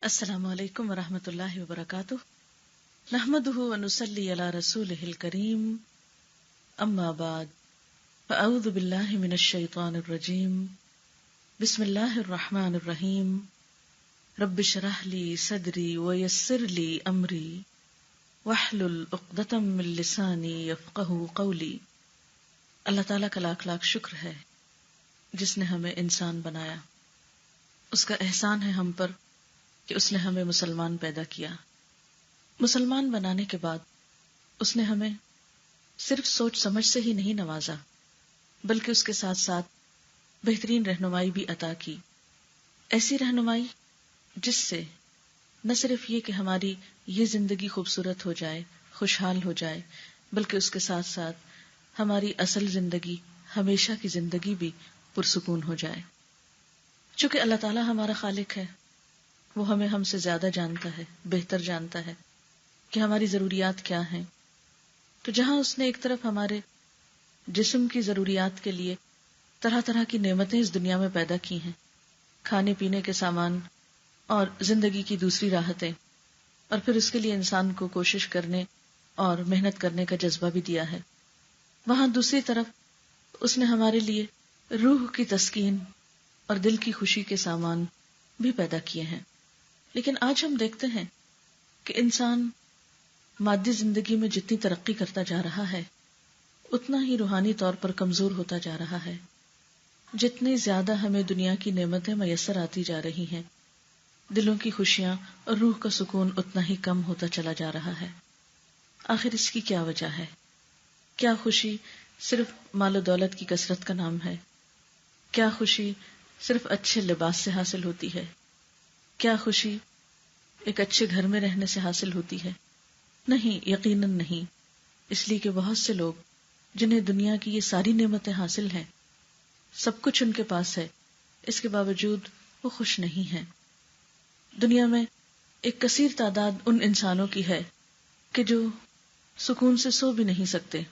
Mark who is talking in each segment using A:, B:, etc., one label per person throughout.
A: السلام علیکم ورحمۃ اللہ وبرکاتہ نحمده ونصلی علی رسولہ الکریم اما بعد فاعوذ باللہ من الشیطان الرجیم بسم اللہ الرحمن الرحیم رب اشرح لی صدری ویسر لی امری واحلل عقدۃ من لسانی یفقہوا قولی۔ اللہ تعالیٰ کا لاکھ لاکھ شکر ہے جس نے ہمیں انسان بنایا۔ اس کا احسان ہے ہم پر کہ اس نے ہمیں مسلمان پیدا کیا۔ مسلمان بنانے کے بعد اس نے ہمیں صرف سوچ سمجھ سے ہی نہیں نوازا بلکہ اس کے ساتھ ساتھ بہترین رہنمائی بھی عطا کی، ایسی رہنمائی جس سے نہ صرف یہ کہ ہماری یہ زندگی خوبصورت ہو جائے، خوشحال ہو جائے، بلکہ اس کے ساتھ ساتھ ہماری اصل زندگی، ہمیشہ کی زندگی بھی پرسکون ہو جائے۔ چونکہ اللہ تعالیٰ ہمارا خالق ہے، وہ ہمیں ہم سے زیادہ جانتا ہے، بہتر جانتا ہے کہ ہماری ضروریات کیا ہیں۔ تو جہاں اس نے ایک طرف ہمارے جسم کی ضروریات کے لیے طرح طرح کی نعمتیں اس دنیا میں پیدا کی ہیں، کھانے پینے کے سامان اور زندگی کی دوسری راحتیں، اور پھر اس کے لیے انسان کو کوشش کرنے اور محنت کرنے کا جذبہ بھی دیا ہے، وہاں دوسری طرف اس نے ہمارے لیے روح کی تسکین اور دل کی خوشی کے سامان بھی پیدا کیے ہیں۔ لیکن آج ہم دیکھتے ہیں کہ انسان مادی زندگی میں جتنی ترقی کرتا جا رہا ہے اتنا ہی روحانی طور پر کمزور ہوتا جا رہا ہے۔ جتنی زیادہ ہمیں دنیا کی نعمتیں میسر آتی جا رہی ہیں، دلوں کی خوشیاں اور روح کا سکون اتنا ہی کم ہوتا چلا جا رہا ہے۔ آخر اس کی کیا وجہ ہے؟ کیا خوشی صرف مال و دولت کی کثرت کا نام ہے؟ کیا خوشی صرف اچھے لباس سے حاصل ہوتی ہے؟ کیا خوشی ایک اچھے گھر میں رہنے سے حاصل ہوتی ہے؟ نہیں، یقیناً نہیں۔ اس لیے کہ بہت سے لوگ جنہیں دنیا کی یہ ساری نعمتیں حاصل ہیں، سب کچھ ان کے پاس ہے، اس کے باوجود وہ خوش نہیں ہیں۔ دنیا میں ایک کثیر تعداد ان انسانوں کی ہے کہ جو سکون سے سو بھی نہیں سکتے،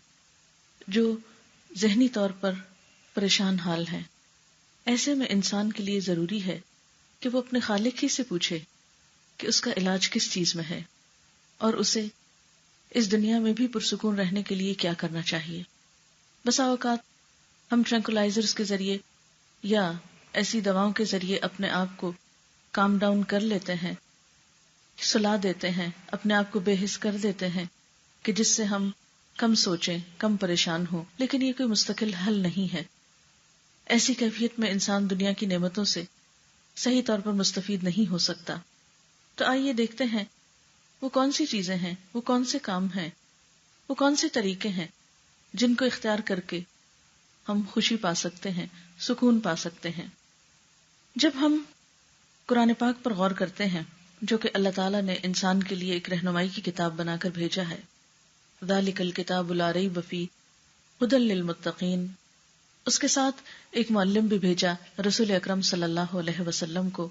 A: جو ذہنی طور پر پریشان حال ہیں۔ ایسے میں انسان کے لیے ضروری ہے کہ وہ اپنے خالق ہی سے پوچھے کہ اس کا علاج کس چیز میں ہے اور اسے اس دنیا میں بھی پرسکون رہنے کے لیے کیا کرنا چاہیے۔ بسا اوقات ہم ٹرینکولائزرز کے ذریعے یا ایسی دواؤں کے ذریعے اپنے آپ کو کام ڈاؤن کر لیتے ہیں، سلا دیتے ہیں، اپنے آپ کو بے حس کر دیتے ہیں کہ جس سے ہم کم سوچیں، کم پریشان ہوں، لیکن یہ کوئی مستقل حل نہیں ہے۔ ایسی کیفیت میں انسان دنیا کی نعمتوں سے صحیح طور پر مستفید نہیں ہو سکتا۔ تو آئیے دیکھتے ہیں وہ کون سی چیزیں ہیں، وہ کون سے کام ہیں، وہ کون سے طریقے ہیں جن کو اختیار کر کے ہم خوشی پا سکتے ہیں، سکون پا سکتے ہیں۔ جب ہم قرآن پاک پر غور کرتے ہیں، جو کہ اللہ تعالیٰ نے انسان کے لیے ایک رہنمائی کی کتاب بنا کر بھیجا ہے، ذالک الکتاب لا ریب فیہ ھدی للمتقین، اس کے ساتھ ایک معلم بھی بھیجا رسول اکرم صلی اللہ علیہ وسلم کو،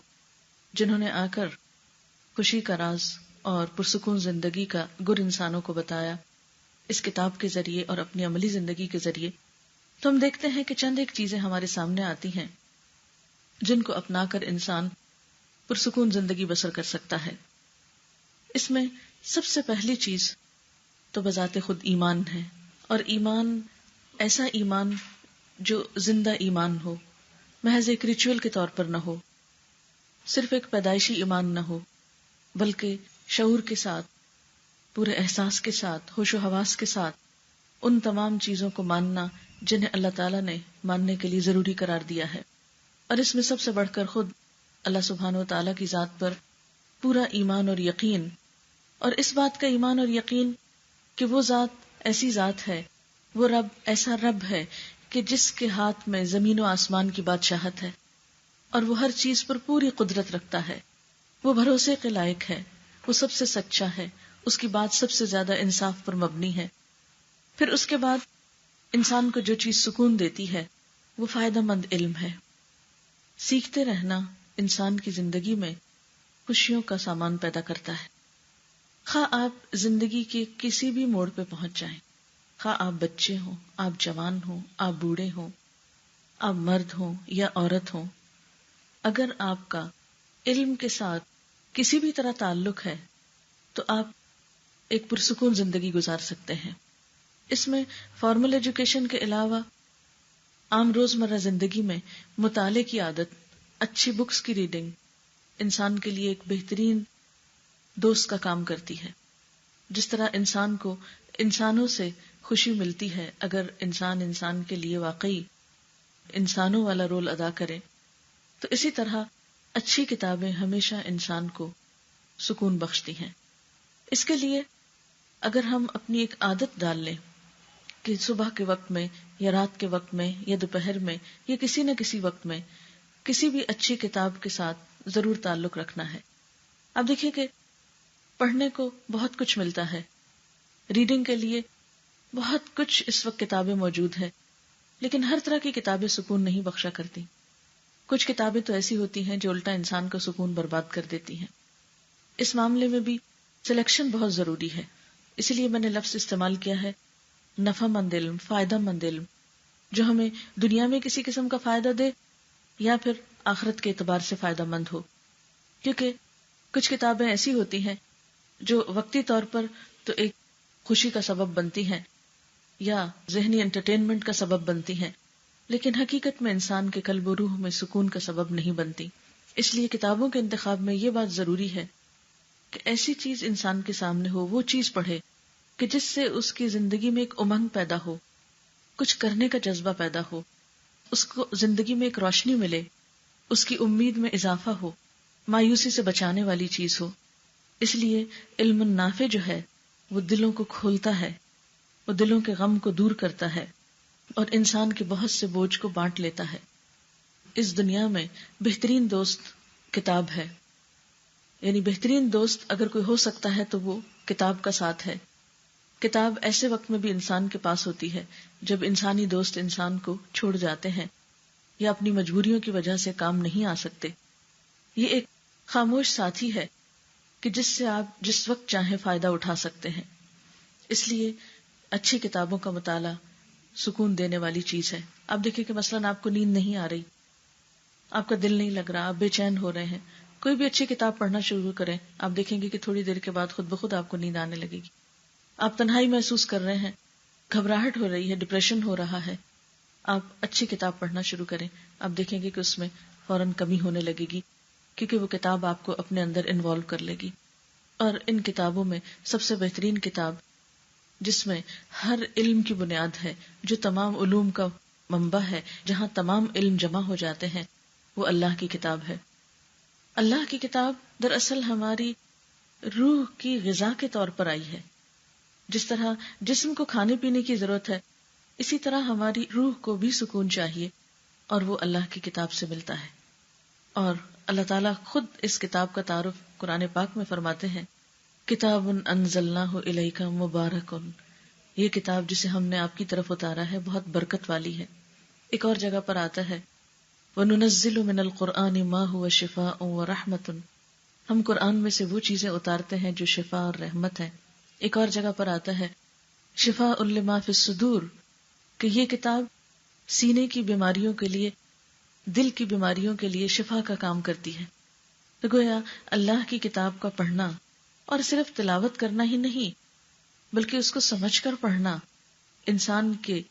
A: جنہوں نے آ کر خوشی کا راز اور پرسکون زندگی کا گر انسانوں کو بتایا اس کتاب کے ذریعے اور اپنی عملی زندگی کے ذریعے۔ تو ہم دیکھتے ہیں کہ چند ایک چیزیں ہمارے سامنے آتی ہیں جن کو اپنا کر انسان پرسکون زندگی بسر کر سکتا ہے۔ اس میں سب سے پہلی چیز تو بذات خود ایمان ہے، اور ایمان ایسا ایمان جو زندہ ایمان ہو، محض ایک ریچول کے طور پر نہ ہو، صرف ایک پیدائشی ایمان نہ ہو، بلکہ شعور کے ساتھ، پورے احساس کے ساتھ، ہوش و حواس کے ساتھ ان تمام چیزوں کو ماننا جنہیں اللہ تعالیٰ نے ماننے کے لیے ضروری قرار دیا ہے۔ اور اس میں سب سے بڑھ کر خود اللہ سبحانہ و تعالیٰ کی ذات پر پورا ایمان اور یقین، اور اس بات کا ایمان اور یقین کہ وہ ذات ایسی ذات ہے، وہ رب ایسا رب ہے کہ جس کے ہاتھ میں زمین و آسمان کی بادشاہت ہے اور وہ ہر چیز پر پوری قدرت رکھتا ہے، وہ بھروسے کے لائق ہے، وہ سب سے سچا ہے، اس کی بات سب سے زیادہ انصاف پر مبنی ہے۔ پھر اس کے بعد انسان کو جو چیز سکون دیتی ہے وہ فائدہ مند علم ہے۔ سیکھتے رہنا انسان کی زندگی میں خوشیوں کا سامان پیدا کرتا ہے۔ خواہ آپ زندگی کے کسی بھی موڑ پہ پہنچ جائیں، خواہ آپ بچے ہوں، آپ جوان ہوں، آپ بوڑھے ہوں، آپ مرد ہوں یا عورت ہوں، اگر آپ کا علم کے ساتھ کسی بھی طرح تعلق ہے تو آپ ایک پرسکون زندگی گزار سکتے ہیں۔ اس میں فارمل ایجوکیشن کے علاوہ عام روزمرہ زندگی میں مطالعے کی عادت، اچھی بکس کی ریڈنگ انسان کے لیے ایک بہترین دوست کا کام کرتی ہے۔ جس طرح انسان کو انسانوں سے خوشی ملتی ہے اگر انسان کے لیے واقعی انسانوں والا رول ادا کرے، تو اسی طرح اچھی کتابیں ہمیشہ انسان کو سکون بخشتی ہیں۔ اس کے لیے اگر ہم اپنی ایک عادت ڈال لیں کہ صبح کے وقت میں یا رات کے وقت میں یا دوپہر میں یا کسی نہ کسی وقت میں کسی بھی اچھی کتاب کے ساتھ ضرور تعلق رکھنا ہے۔ اب دیکھیے کہ پڑھنے کو بہت کچھ ملتا ہے، ریڈنگ کے لیے بہت کچھ اس وقت کتابیں موجود ہیں، لیکن ہر طرح کی کتابیں سکون نہیں بخشا کرتی۔ کچھ کتابیں تو ایسی ہوتی ہیں جو الٹا انسان کا سکون برباد کر دیتی ہیں۔ اس معاملے میں بھی سلیکشن بہت ضروری ہے، اسی لیے میں نے لفظ استعمال کیا ہے نفع مند علم، فائدہ مند علم، جو ہمیں دنیا میں کسی قسم کا فائدہ دے یا پھر آخرت کے اعتبار سے فائدہ مند ہو۔ کیونکہ کچھ کتابیں ایسی ہوتی ہیں جو وقتی طور پر تو ایک خوشی کا سبب بنتی ہیں یا ذہنی انٹرٹینمنٹ کا سبب بنتی ہیں، لیکن حقیقت میں انسان کے قلب و روح میں سکون کا سبب نہیں بنتی۔ اس لیے کتابوں کے انتخاب میں یہ بات ضروری ہے کہ ایسی چیز انسان کے سامنے ہو، وہ چیز پڑھے کہ جس سے اس کی زندگی میں ایک امنگ پیدا ہو، کچھ کرنے کا جذبہ پیدا ہو، اس کو زندگی میں ایک روشنی ملے، اس کی امید میں اضافہ ہو، مایوسی سے بچانے والی چیز ہو۔ اس لیے علم نافع جو ہے وہ دلوں کو کھولتا ہے، وہ دلوں کے غم کو دور کرتا ہے اور انسان کے بہت سے بوجھ کو بانٹ لیتا ہے۔ اس دنیا میں بہترین دوست کتاب ہے، یعنی بہترین دوست اگر کوئی ہو سکتا ہے تو وہ کتاب کا ساتھ ہے۔ کتاب ایسے وقت میں بھی انسان کے پاس ہوتی ہے جب انسانی دوست انسان کو چھوڑ جاتے ہیں یا اپنی مجبوریوں کی وجہ سے کام نہیں آ سکتے۔ یہ ایک خاموش ساتھی ہے کہ جس سے آپ جس وقت چاہیں فائدہ اٹھا سکتے ہیں۔ اس لیے اچھی کتابوں کا مطالعہ سکون دینے والی چیز ہے۔ آپ دیکھیں کہ مثلاً آپ کو نیند نہیں آ رہی، آپ کا دل نہیں لگ رہا، آپ بے چین ہو رہے ہیں، کوئی بھی اچھی کتاب پڑھنا شروع کریں، آپ دیکھیں گے کہ تھوڑی دیر کے بعد خود بخود آپ کو نیند آنے لگے گی۔ آپ تنہائی محسوس کر رہے ہیں، گھبراہٹ ہو رہی ہے، ڈپریشن ہو رہا ہے، آپ اچھی کتاب پڑھنا شروع کریں، آپ دیکھیں گے کہ اس میں فوراً کمی ہونے لگے گی، کیونکہ وہ کتاب آپ کو اپنے اندر انوالو کر لے گی۔ اور ان کتابوں میں سب سے بہترین کتاب جس میں ہر علم کی بنیاد ہے، جو تمام علوم کا منبع ہے، جہاں تمام علم جمع ہو جاتے ہیں، وہ اللہ کی کتاب ہے۔ اللہ کی کتاب دراصل ہماری روح کی غذا کے طور پر آئی ہے۔ جس طرح جسم کو کھانے پینے کی ضرورت ہے، اسی طرح ہماری روح کو بھی سکون چاہیے، اور وہ اللہ کی کتاب سے ملتا ہے۔ اور اللہ تعالیٰ خود اس کتاب کا تعارف قرآن پاک میں فرماتے ہیں، کتاب انزلناہ الیک مبارک، یہ کتاب جسے ہم نے آپ کی طرف اتارا ہے بہت برکت والی ہے۔ ایک اور جگہ پر آتا ہے وَنُنَزِّلُ مِنَ الْقُرْآنِ مَا هُوَ شِفَاءٌ وَرَحْمَةٌ، ہم قرآن میں سے وہ چیزیں اتارتے ہیں جو شفا اور رحمت ہے۔ ایک اور جگہ پر آتا ہے شفاء لما فی الصدور، کہ یہ کتاب سینے کی بیماریوں کے لیے، دل کی بیماریوں کے لیے شفا کا کام کرتی ہے۔ تو گویا اللہ کی کتاب کا پڑھنا اور صرف تلاوت کرنا ہی نہیں بلکہ اس کو سمجھ کر پڑھنا انسان کے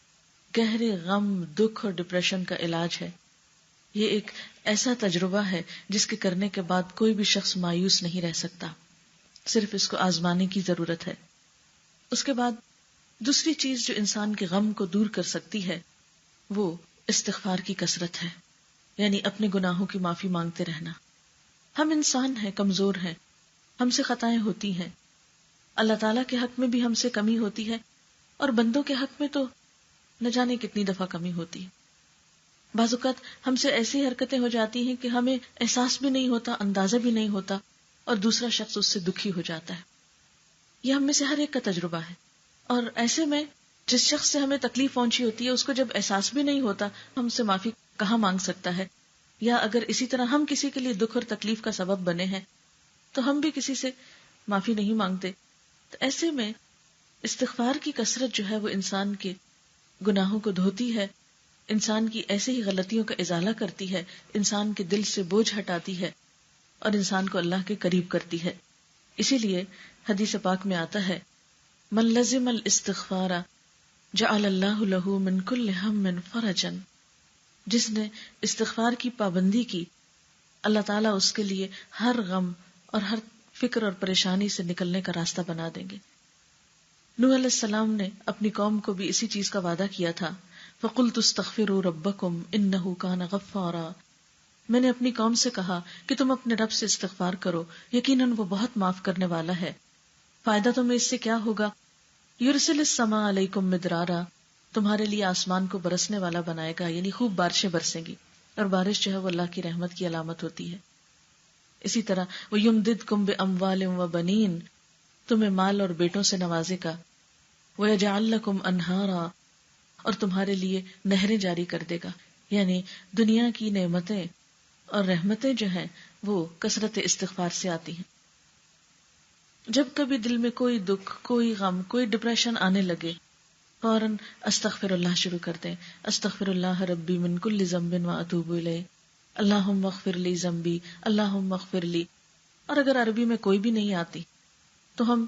A: گہرے غم، دکھ اور ڈپریشن کا علاج ہے۔ یہ ایک ایسا تجربہ ہے جس کے کرنے کے بعد کوئی بھی شخص مایوس نہیں رہ سکتا، صرف اس کو آزمانے کی ضرورت ہے۔ اس کے بعد دوسری چیز جو انسان کے غم کو دور کر سکتی ہے وہ استغفار کی کثرت ہے، یعنی اپنے گناہوں کی معافی مانگتے رہنا۔ ہم انسان ہیں، کمزور ہیں، ہم سے خطائیں ہوتی ہیں، اللہ تعالیٰ کے حق میں بھی ہم سے کمی ہوتی ہے، اور بندوں کے حق میں تو نہ جانے کتنی دفعہ کمی ہوتی ہے۔ بعض اوقات ہم سے ایسی حرکتیں ہو جاتی ہیں کہ ہمیں احساس بھی نہیں ہوتا، اندازہ بھی نہیں ہوتا، اور دوسرا شخص اس سے دکھی ہو جاتا ہے۔ یہ ہم میں سے ہر ایک کا تجربہ ہے، اور ایسے میں جس شخص سے ہمیں تکلیف پہنچی ہوتی ہے اس کو جب احساس بھی نہیں ہوتا، ہم سے معافی کہاں مانگ سکتا ہے؟ یا اگر اسی طرح ہم کسی کے لیے دکھ اور تکلیف کا سبب بنے ہیں تو ہم بھی کسی سے معافی نہیں مانگتے۔ تو ایسے میں استغفار کی کثرت جو ہے وہ انسان کے گناہوں کو دھوتی ہے، انسان کی ایسے ہی غلطیوں کا ازالہ کرتی ہے، انسان کے دل سے بوجھ ہٹاتی ہے، اور انسان کو اللہ کے قریب کرتی ہے. اسی لیے حدیث پاک میں آتا ہے من لزم الاستغفار جعل اللہ لہ من کل ہم فرجا، جس نے استغفار کی پابندی کی اللہ تعالیٰ اس کے لیے ہر غم اور ہر فکر اور پریشانی سے نکلنے کا راستہ بنا دیں گے. نوح علیہ السلام نے اپنی قوم کو بھی اسی چیز کا وعدہ کیا تھا. فَقُلْتُ اسْتَغْفِرُوا رَبَّكُمْ إِنَّهُ كَانَ غَفَّارًا، میں نے اپنی قوم سے کہا کہ تم اپنے رب سے استغفار کرو، یقیناً وہ بہت معاف کرنے والا ہے. فائدہ تمہیں اس سے کیا ہوگا؟ یرسل السماء علیکم مدرارا، تمہارے لیے آسمان کو برسنے والا بنائے گا، یعنی خوب بارشیں برسیں گی، اور بارش جو ہے وہ اللہ کی رحمت کی علامت ہوتی ہے. اسی طرح وَيُمْدِدْكُمْ بِأَمْوَالٍ وَبَنِينَ، تمہیں مال اور بیٹوں سے نوازے گا. وَيَجْعَلْ لَكُمْ أَنْهَارًا، اور تمہارے لیے نہریں جاری کر دے گا. یعنی دنیا کی نعمتیں اور رحمتیں جو ہیں وہ کثرت استغفار سے آتی ہیں. جب کبھی دل میں کوئی دکھ، کوئی غم، کوئی ڈپریشن آنے لگے، فوراً استغفر اللہ شروع کر دیں. استغفر اللہ ربی من کل ذنب واتوب الیہ، اللہم اغفر لی ذنبی، اللہم اغفر لی. اور اگر عربی میں کوئی بھی نہیں آتی تو ہم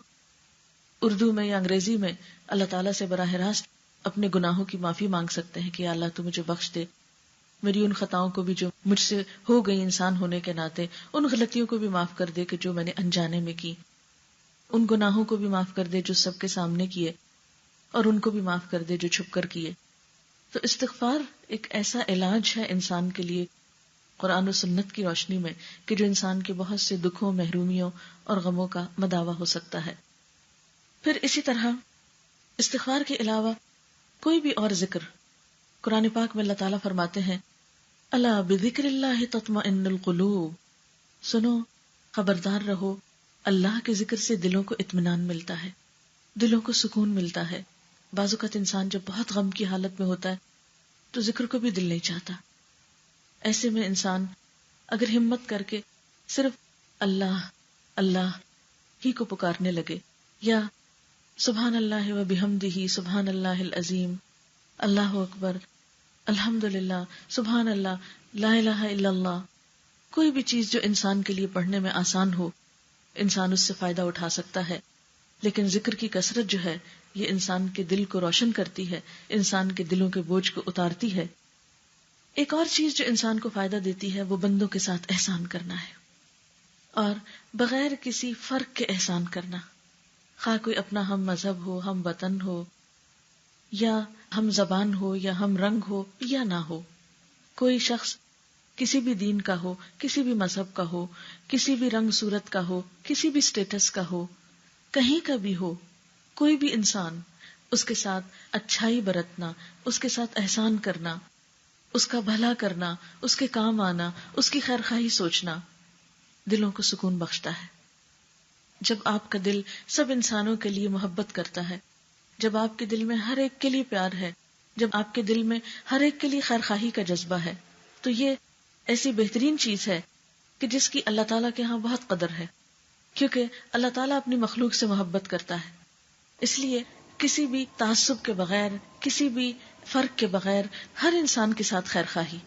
A: اردو میں یا انگریزی میں اللہ تعالیٰ سے براہ راست اپنے گناہوں کی معافی مانگ سکتے ہیں کہ یا اللہ تو مجھے بخش دے، میری ان خطاؤں کو بھی جو مجھ سے ہو گئی انسان ہونے کے ناطے، ان غلطیوں کو بھی معاف کر دے کہ جو میں نے انجانے میں کی، ان گناہوں کو بھی معاف کر دے جو سب کے سامنے کیے، اور ان کو بھی معاف کر دے جو چھپ کر کیے. تو استغفار ایک ایسا علاج ہے انسان کے لیے قرآن و سنت کی روشنی میں کہ جو انسان کے بہت سے دکھوں، محرومیوں اور غموں کا مداوع ہو سکتا ہے. پھر اسی طرح استغفار کے علاوہ کوئی بھی اور ذکر، قرآن پاک میں اللہ تعالیٰ فرماتے ہیں الا بذکر اللہ تطمئن القلوب، سنو، خبردار رہو، اللہ کے ذکر سے دلوں کو اطمینان ملتا ہے، دلوں کو سکون ملتا ہے. بعض اوقات انسان جب بہت غم کی حالت میں ہوتا ہے تو ذکر کو بھی دل نہیں چاہتا. ایسے میں انسان اگر ہمت کر کے صرف اللہ اللہ ہی کو پکارنے لگے، یا سبحان اللہ و بحمدہ سبحان اللہ العظیم، اللہ اکبر، الحمدللہ، سبحان اللہ، لا الہ الا اللہ، کوئی بھی چیز جو انسان کے لیے پڑھنے میں آسان ہو، انسان اس سے فائدہ اٹھا سکتا ہے. لیکن ذکر کی کثرت جو ہے یہ انسان کے دل کو روشن کرتی ہے، انسان کے دلوں کے بوجھ کو اتارتی ہے. ایک اور چیز جو انسان کو فائدہ دیتی ہے وہ بندوں کے ساتھ احسان کرنا ہے، اور بغیر کسی فرق کے احسان کرنا، خواہ کوئی اپنا ہم مذہب ہو، ہم وطن ہو، یا ہم زبان ہو، یا ہم رنگ ہو یا نہ ہو. کوئی شخص کسی بھی دین کا ہو، کسی بھی مذہب کا ہو، کسی بھی رنگ صورت کا ہو، کسی بھی سٹیٹس کا ہو، کہیں کا بھی ہو، کوئی بھی انسان، اس کے ساتھ اچھائی برتنا، اس کے ساتھ احسان کرنا، اس کا بھلا کرنا، اس کے کام آنا، اس کی خیر خواہی سوچنا دلوں کو سکون بخشتا ہے. جب آپ کا دل سب انسانوں کے لیے محبت کرتا ہے، جب آپ کے دل میں ہر ایک کے لیے پیار ہے، جب آپ کے دل میں ہر ایک کے لیے خیر خواہی کا جذبہ ہے، تو یہ ایسی بہترین چیز ہے کہ جس کی اللہ تعالیٰ کے ہاں بہت قدر ہے، کیونکہ اللہ تعالیٰ اپنی مخلوق سے محبت کرتا ہے. اس لیے کسی بھی تعصب کے بغیر، کسی بھی فرق کے بغیر ہر انسان کے ساتھ خیر خواہی.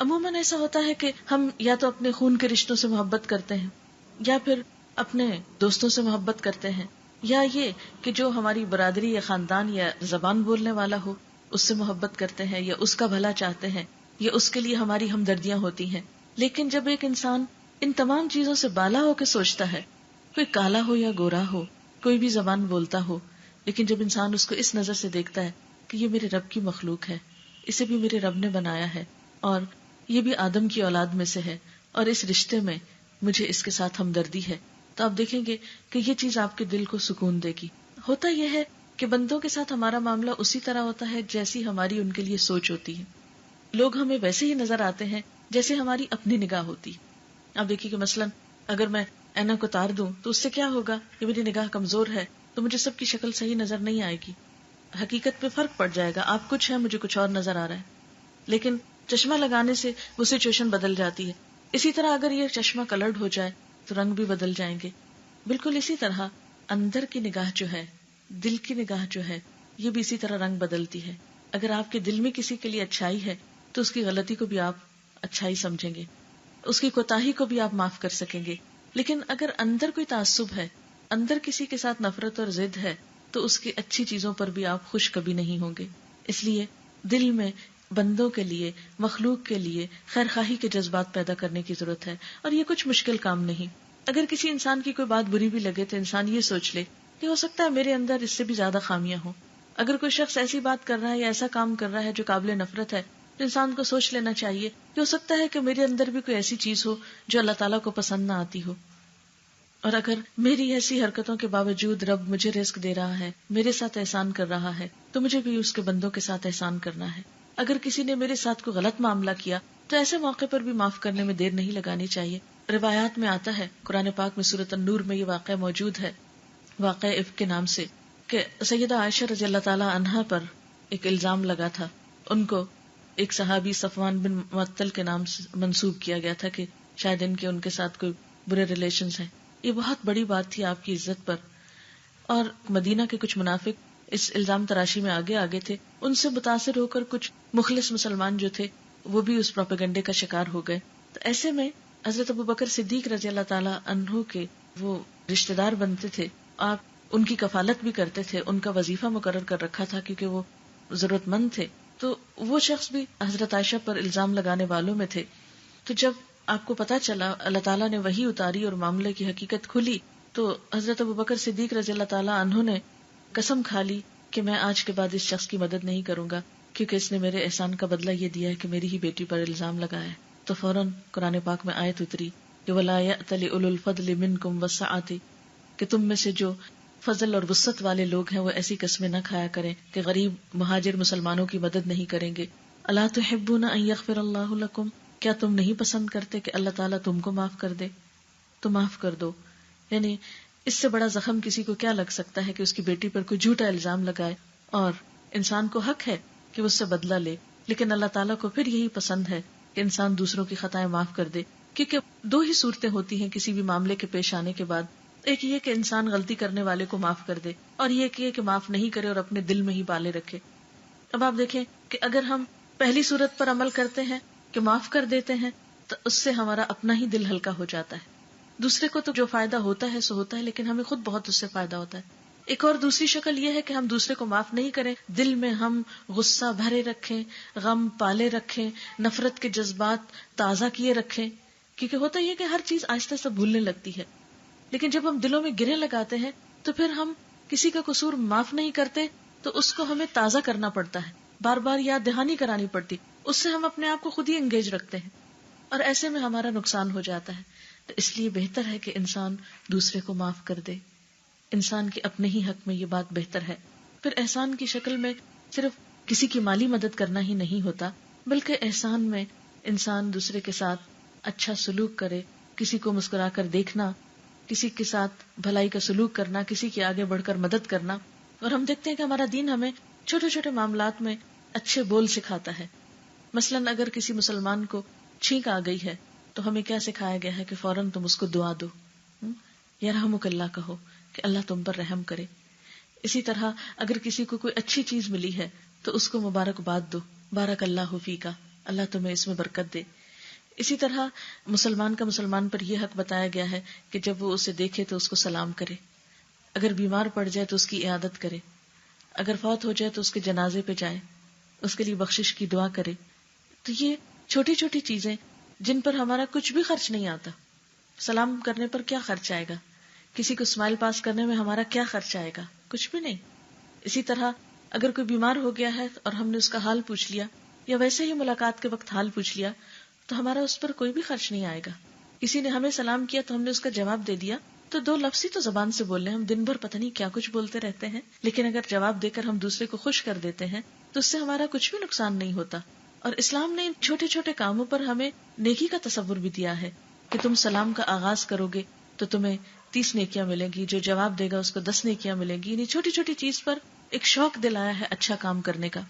A: عموماً ایسا ہوتا ہے کہ ہم یا تو اپنے خون کے رشتوں سے محبت کرتے ہیں، یا پھر اپنے دوستوں سے محبت کرتے ہیں، یا یہ کہ جو ہماری برادری یا خاندان یا زبان بولنے والا ہو اس سے محبت کرتے ہیں، یا اس کا بھلا چاہتے ہیں، یا اس کے لیے ہماری ہمدردیاں ہوتی ہیں. لیکن جب ایک انسان ان تمام چیزوں سے بالا ہو کے سوچتا ہے، کوئی کالا ہو یا گورا ہو، کوئی بھی زبان بولتا ہو، لیکن جب انسان اس کو اس نظر سے دیکھتا ہے کہ یہ میرے رب کی مخلوق ہے، اسے بھی میرے رب نے بنایا ہے، اور یہ بھی آدم کی اولاد میں سے ہے، اور اس رشتے میں مجھے اس کے ساتھ ہمدردی ہے، تو آپ دیکھیں گے کہ یہ چیز آپ کے دل کو سکون دے گی. ہوتا یہ ہے کہ بندوں کے ساتھ ہمارا معاملہ اسی طرح ہوتا ہے جیسی ہماری ان کے لیے سوچ ہوتی ہے. لوگ ہمیں ویسے ہی نظر آتے ہیں جیسے ہماری اپنی نگاہ ہوتی. آپ دیکھیے کہ مثلا اگر میں اینک اتار دوں تو اس سے کیا ہوگا کہ میری نگاہ کمزور ہے تو مجھے سب کی شکل صحیح نظر نہیں آئے گی، حقیقت پہ فرق پڑ جائے گا. آپ کچھ ہے، مجھے کچھ اور نظر آ رہا ہے، لیکن چشمہ لگانے سے وہ سچویشن بدل جاتی ہے. اسی طرح اگر یہ چشمہ کلرڈ ہو جائے تو رنگ بھی بدل جائیں گے. بالکل اسی طرح اندر کی نگاہ جو ہے، دل کی نگاہ جو ہے، یہ بھی اسی طرح رنگ بدلتی ہے. اگر آپ کے دل میں کسی کے لیے اچھائی ہے تو اس کی غلطی کو بھی آپ اچھائی سمجھیں گے. اس کی کوتاہی کو بھی آپ معاف کر سکیں گے. لیکن اگر اندر کوئی تعصب ہے، اندر کسی کے ساتھ نفرت اور ضد ہے، تو اس کی اچھی چیزوں پر بھی آپ خوش کبھی نہیں ہوں گے. اس لیے دل میں بندوں کے لیے، مخلوق کے لیے خیر خواہی کے جذبات پیدا کرنے کی ضرورت ہے. اور یہ کچھ مشکل کام نہیں. اگر کسی انسان کی کوئی بات بری بھی لگے تو انسان یہ سوچ لے کہ ہو سکتا ہے میرے اندر اس سے بھی زیادہ خامیاں ہوں. اگر کوئی شخص ایسی بات کر رہا ہے یا ایسا کام کر رہا ہے جو قابل نفرت ہے، تو انسان کو سوچ لینا چاہیے کہ ہو سکتا ہے کہ میرے اندر بھی کوئی ایسی چیز ہو جو اللہ تعالیٰ کو پسند نہ آتی ہو. اور اگر میری ایسی حرکتوں کے باوجود رب مجھے رزق دے رہا ہے، میرے ساتھ احسان کر رہا ہے، تو مجھے بھی اس کے بندوں کے ساتھ احسان کرنا ہے. اگر کسی نے میرے ساتھ کوئی غلط معاملہ کیا تو ایسے موقع پر بھی معاف کرنے میں دیر نہیں لگانی چاہیے. روایات میں آتا ہے، قرآن پاک میں سورۃ النور میں یہ واقعہ موجود ہے، واقعہ افک کے نام سے، کہ سیدہ عائشہ رضی اللہ تعالی عنہا پر ایک الزام لگا تھا. ان کو ایک صحابی صفوان بن معطل کے نام سے منسوب کیا گیا تھا کہ شاید ان کے ساتھ کوئی برے ریلیشنز ہیں. یہ بہت بڑی بات تھی آپ کی عزت پر. اور مدینہ کے کچھ منافق اس الزام تراشی میں آگے تھے. ان سے متاثر ہو کر کچھ مخلص مسلمان جو تھے وہ بھی اس پروپیگنڈے کا شکار ہو گئے. تو ایسے میں حضرت ابوبکر صدیق رضی اللہ تعالی عنہ کے وہ رشتہ دار بنتے تھے. آپ ان کی کفالت بھی کرتے تھے، ان کا وظیفہ مقرر کر رکھا تھا کیونکہ وہ ضرورت مند تھے. تو وہ شخص بھی حضرت عائشہ پر الزام لگانے والوں میں تھے. تو جب آپ کو پتا چلا، اللہ تعالیٰ نے وحی اتاری اور معاملے کی حقیقت کھلی، تو حضرت ابوبکر صدیق رضی اللہ تعالیٰ عنہ نے قسم کھا لی کہ میں آج کے بعد اس شخص کی مدد نہیں کروں گا، کیونکہ اس نے میرے احسان کا بدلہ یہ دیا ہے کہ میری ہی بیٹی پر الزام لگایا ہے. تو فوراً قرآن پاک میں آیت اتری کہ وَلَا يَأْتَلِ أُولُو الْفَضْلِ مِنْكُمْ وَالسَّعَةِ، کہ تم میں سے جو فضل اور وسعت والے لوگ ہیں وہ ایسی قسمیں نہ کھایا کریں کہ غریب مہاجر مسلمانوں کی مدد نہیں کریں گے. الا تحبون ان یغفر اللہ لکم، کیا تم نہیں پسند کرتے کہ اللہ تعالیٰ تم کو معاف کر دے؟ تو معاف کر دو. یعنی اس سے بڑا زخم کسی کو کیا لگ سکتا ہے کہ اس کی بیٹی پر کوئی جھوٹا الزام لگائے. اور انسان کو حق ہے کہ اس سے بدلہ لے، لیکن اللہ تعالیٰ کو پھر یہی پسند ہے کہ انسان دوسروں کی خطائیں معاف کر دے. کیونکہ دو ہی صورتیں ہوتی ہیں کسی بھی معاملے کے پیش آنے کے بعد، ایک یہ کہ انسان غلطی کرنے والے کو معاف کر دے، اور یہ کہ معاف نہیں کرے اور اپنے دل میں ہی بالے رکھے. اب آپ دیکھیں کہ اگر ہم پہلی صورت پر عمل کرتے ہیں کہ معاف کر دیتے ہیں تو اس سے ہمارا اپنا ہی دل ہلکا ہو جاتا ہے. دوسرے کو تو جو فائدہ ہوتا ہے سو ہوتا ہے، لیکن ہمیں خود بہت اس سے فائدہ ہوتا ہے. ایک اور دوسری شکل یہ ہے کہ ہم دوسرے کو معاف نہیں کریں، دل میں ہم غصہ بھرے رکھیں، غم پالے رکھیں، نفرت کے جذبات تازہ کیے رکھیں. کیونکہ ہوتا یہ کہ ہر چیز آہستہ سے بھولنے لگتی ہے، لیکن جب ہم دلوں میں گرہ لگاتے ہیں تو پھر ہم کسی کا قصور معاف نہیں کرتے، تو اس کو ہمیں تازہ کرنا پڑتا ہے، بار بار یاد دہانی کرانی پڑتی. اس سے ہم اپنے آپ کو خود ہی انگیج رکھتے ہیں، اور ایسے میں ہمارا نقصان ہو جاتا ہے. تو اس لیے بہتر ہے کہ انسان دوسرے کو معاف کر دے. انسان کے اپنے ہی حق میں یہ بات بہتر ہے. پھر احسان کی شکل میں صرف کسی کی مالی مدد کرنا ہی نہیں ہوتا، بلکہ احسان میں انسان دوسرے کے ساتھ اچھا سلوک کرے، کسی کو مسکرا کر دیکھنا، کسی کے ساتھ بھلائی کا سلوک کرنا، کسی کے آگے بڑھ کر مدد کرنا. اور ہم دیکھتے ہیں کہ ہمارا دین ہمیں چھوٹے چھوٹے معاملات میں اچھے بول سکھاتا ہے. مثلاً اگر کسی مسلمان کو چھینک آ گئی ہے تو ہمیں کیا سکھایا گیا ہے کہ فوراً تم اس کو دعا دو، یرحمک اللہ کہو کہ اللہ تم پر رحم کرے. اسی طرح اگر کسی کو کوئی اچھی چیز ملی ہے تو اس کو مبارکباد دو، بارک اللہ فیکا، اللہ تمہیں اس میں برکت دے. اسی طرح مسلمان کا مسلمان پر یہ حق بتایا گیا ہے کہ جب وہ اسے دیکھے تو اس کو سلام کرے، اگر بیمار پڑ جائے تو اس کی عیادت کرے، اگر فوت ہو جائے تو اس کے جنازے پہ جائے، اس کے لیے بخشش کی دعا کرے. تو یہ چھوٹی چھوٹی چیزیں جن پر ہمارا کچھ بھی خرچ نہیں آتا. سلام کرنے پر کیا خرچ آئے گا؟ کسی کو اسمائل پاس کرنے میں ہمارا کیا خرچ آئے گا؟ کچھ بھی نہیں. اسی طرح اگر کوئی بیمار ہو گیا ہے اور ہم نے اس کا حال پوچھ لیا، یا ویسے ہی ملاقات کے وقت حال پوچھ لیا، تو ہمارا اس پر کوئی بھی خرچ نہیں آئے گا. کسی نے ہمیں سلام کیا تو ہم نے اس کا جواب دے دیا، تو دو لفظ ہی تو زبان سے بول رہے ہیں، ہم دن بھر پتہ نہیں کیا کچھ بولتے رہتے ہیں، لیکن اگر جواب دے کر ہم دوسرے کو خوش کر دیتے ہیں تو اس سے ہمارا کچھ بھی نقصان نہیں ہوتا. اور اسلام نے ان چھوٹے چھوٹے کاموں پر ہمیں نیکی کا تصور بھی دیا ہے کہ تم سلام کا آغاز کرو گے تو تمہیں 30 نیکیاں ملیں گی، جو جواب دے گا اس کو 10 نیکیاں ملیں گی. یعنی چھوٹی چھوٹی چیز پر ایک شوق دلایا ہے اچھا کام کرنے کا.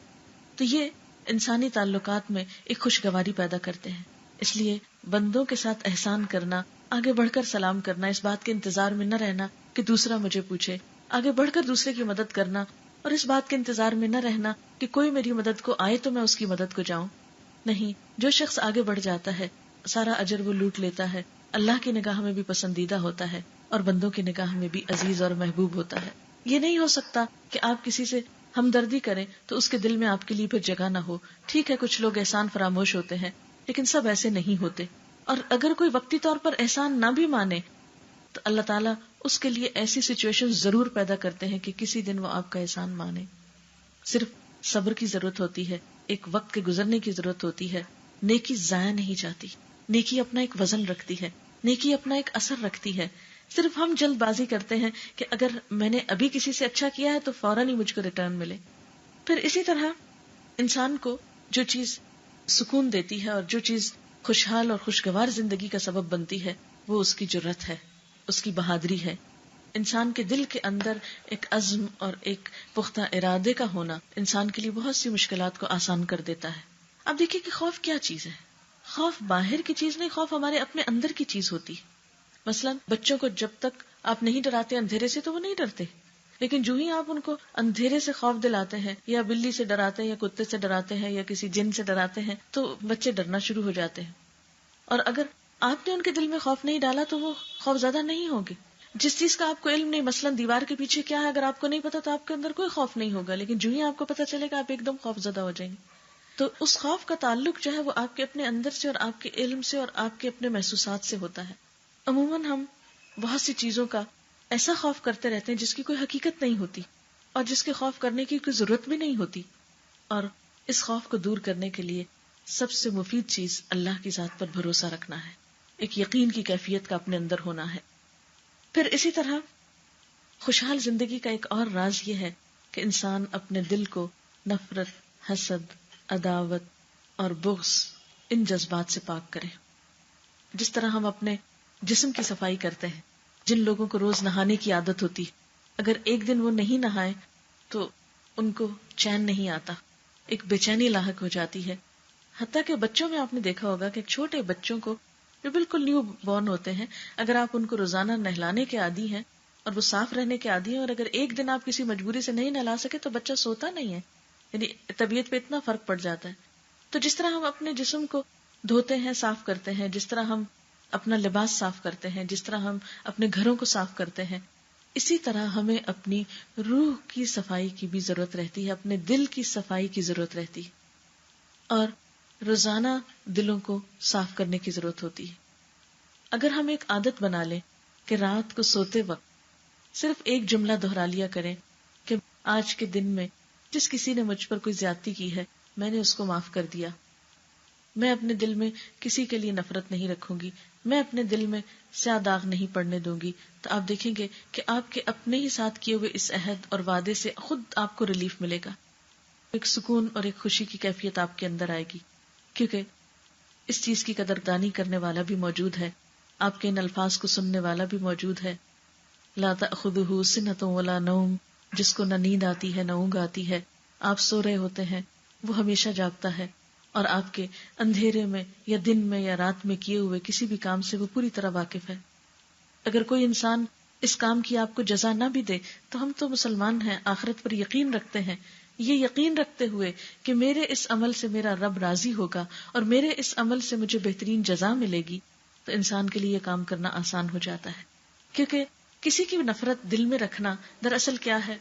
A: تو یہ انسانی تعلقات میں ایک خوشگواری پیدا کرتے ہیں. اس لیے بندوں کے ساتھ احسان کرنا، آگے بڑھ کر سلام کرنا، اس بات کے انتظار میں نہ رہنا کہ دوسرا مجھے پوچھے، آگے بڑھ کر دوسرے کی مدد کرنا، اور اس بات کے انتظار میں نہ رہنا کہ کوئی میری مدد کو آئے تو میں اس کی مدد کو جاؤں. نہیں، جو شخص آگے بڑھ جاتا ہے سارا اجر وہ لوٹ لیتا ہے، اللہ کی نگاہ میں بھی پسندیدہ ہوتا ہے اور بندوں کی نگاہ میں بھی عزیز اور محبوب ہوتا ہے۔ یہ نہیں ہو سکتا کہ آپ کسی سے ہمدردی کریں تو اس کے دل میں آپ کے لیے پھر جگہ نہ ہو۔ ٹھیک ہے، کچھ لوگ احسان فراموش ہوتے ہیں، لیکن سب ایسے نہیں ہوتے، اور اگر کوئی وقتی طور پر احسان نہ بھی مانے تو اللہ تعالیٰ اس کے لیے ایسی سچویشن ضرور پیدا کرتے ہیں کہ کسی دن وہ آپ کا احسان مانے۔ صرف صبر کی ضرورت ہوتی ہے، ایک وقت کے گزرنے کی ضرورت ہوتی ہے۔ نیکی ضائع نہیں جاتی، نیکی اپنا ایک وزن رکھتی ہے، نیکی اپنا ایک اثر رکھتی ہے۔ صرف ہم جلد بازی کرتے ہیں کہ اگر میں نے ابھی کسی سے اچھا کیا ہے تو فوراً ہی مجھ کو ریٹرن ملے۔ پھر اسی طرح انسان کو جو چیز سکون دیتی ہے اور جو چیز خوشحال اور خوشگوار زندگی کا سبب بنتی ہے وہ اس کی جرت ہے، اس کی بہادری ہے۔ انسان کے دل کے اندر ایک عزم اور ایک پختہ ارادے کا ہونا انسان کے لیے بہت سی مشکلات کو آسان کر دیتا ہے۔ اب دیکھیے کہ خوف کیا چیز ہے۔ خوف باہر کی چیز نہیں، خوف ہمارے اپنے اندر کی چیز ہوتی ہے۔ مثلا بچوں کو جب تک آپ نہیں ڈراتے اندھیرے سے تو وہ نہیں ڈرتے، لیکن جو ہی آپ ان کو اندھیرے سے خوف دلاتے ہیں یا بلی سے ڈراتے ہیں یا کتے سے ڈراتے ہیں یا کسی جن سے ڈراتے ہیں تو بچے ڈرنا شروع ہو جاتے ہیں۔ اور اگر آپ نے ان کے دل میں خوف نہیں ڈالا تو وہ خوف زدہ نہیں ہوگے۔ جس چیز کا آپ کو علم نہیں، مثلا دیوار کے پیچھے کیا ہے، اگر آپ کو نہیں پتا تو آپ کے اندر کوئی خوف نہیں ہوگا، لیکن جو ہی آپ کو پتا چلے گا آپ ایک دم خوف زدہ ہو جائیں گے۔ تو اس خوف کا تعلق جو ہے وہ آپ کے اپنے اندر سے اور آپ کے علم سے اور آپ کے اپنے محسوسات سے ہوتا ہے۔ عموماً ہم بہت سی چیزوں کا ایسا خوف کرتے رہتے ہیں جس کی کوئی حقیقت نہیں ہوتی اور جس کے خوف کرنے کی کوئی ضرورت بھی نہیں ہوتی، اور اس خوف کو دور کرنے کے لیے سب سے مفید چیز اللہ کی ذات پر بھروسہ رکھنا ہے، ایک یقین کی کیفیت کا اپنے اندر ہونا ہے۔ پھر اسی طرح خوشحال زندگی کا ایک اور راز یہ ہے کہ انسان اپنے دل کو نفرت، حسد، عداوت اور بغض ان جذبات سے پاک کرے۔ جس طرح ہم اپنے جسم کی صفائی کرتے ہیں، جن لوگوں کو روز نہانے کی عادت ہوتی، اگر ایک دن وہ نہیں نہائے تو ان کو چین نہیں آتا، ایک بے چینی لاحق ہو جاتی ہے۔ حتیٰ کہ بچوں میں آپ نے دیکھا ہوگا کہ چھوٹے بچوں کو جو بالکل نیو بورن ہوتے ہیں، اگر آپ ان کو روزانہ نہلانے کے عادی ہیں اور وہ صاف رہنے کے عادی ہیں، اور اگر ایک دن آپ کسی مجبوری سے نہیں نہلا سکے تو بچہ سوتا نہیں ہے، یعنی طبیعت پہ اتنا فرق پڑ جاتا ہے۔ تو جس طرح ہم اپنے جسم کو دھوتے ہیں، صاف کرتے ہیں، جس طرح ہم اپنا لباس صاف کرتے ہیں، جس طرح ہم اپنے گھروں کو صاف کرتے ہیں، اسی طرح ہمیں اپنی روح کی صفائی کی بھی ضرورت رہتی ہے، اپنے دل کی صفائی کی ضرورت رہتی ہے، اور روزانہ دلوں کو صاف کرنے کی ضرورت ہوتی ہے۔ اگر ہم ایک عادت بنا لیں کہ رات کو سوتے وقت صرف ایک جملہ دہرا لیا کریں کہ آج کے دن میں جس کسی نے مجھ پر کوئی زیادتی کی ہے میں نے اس کو معاف کر دیا، میں اپنے دل میں کسی کے لیے نفرت نہیں رکھوں گی، میں اپنے دل میں سیاہ داغ نہیں پڑنے دوں گی، تو آپ دیکھیں گے کہ آپ کے اپنے ہی ساتھ کیے ہوئے اس عہد اور وعدے سے خود آپ کو ریلیف ملے گا، ایک سکون اور ایک خوشی کی کیفیت آپ کے اندر آئے گی، کیونکہ اس چیز کی قدردانی کرنے والا بھی موجود ہے، آپ کے ان الفاظ کو سننے والا بھی موجود ہے۔ لا تأخذہ سنۃ ولا نوم، جس کو نہ نیند آتی ہے نہ اونگ آتی ہے، آپ سو رہے ہوتے ہیں وہ ہمیشہ جاگتا ہے، اور آپ کے اندھیرے میں یا دن میں یا رات میں کیے ہوئے کسی بھی کام سے وہ پوری طرح واقف ہے۔ اگر کوئی انسان اس کام کی آپ کو جزا نہ بھی دے تو ہم تو مسلمان ہیں، آخرت پر یقین رکھتے ہیں، یہ یقین رکھتے ہوئے کہ میرے اس عمل سے میرا رب راضی ہوگا اور میرے اس عمل سے مجھے بہترین جزا ملے گی، تو انسان کے لیے یہ کام کرنا آسان ہو جاتا ہے۔ کیونکہ کسی کی نفرت دل میں رکھنا دراصل کیا ہے،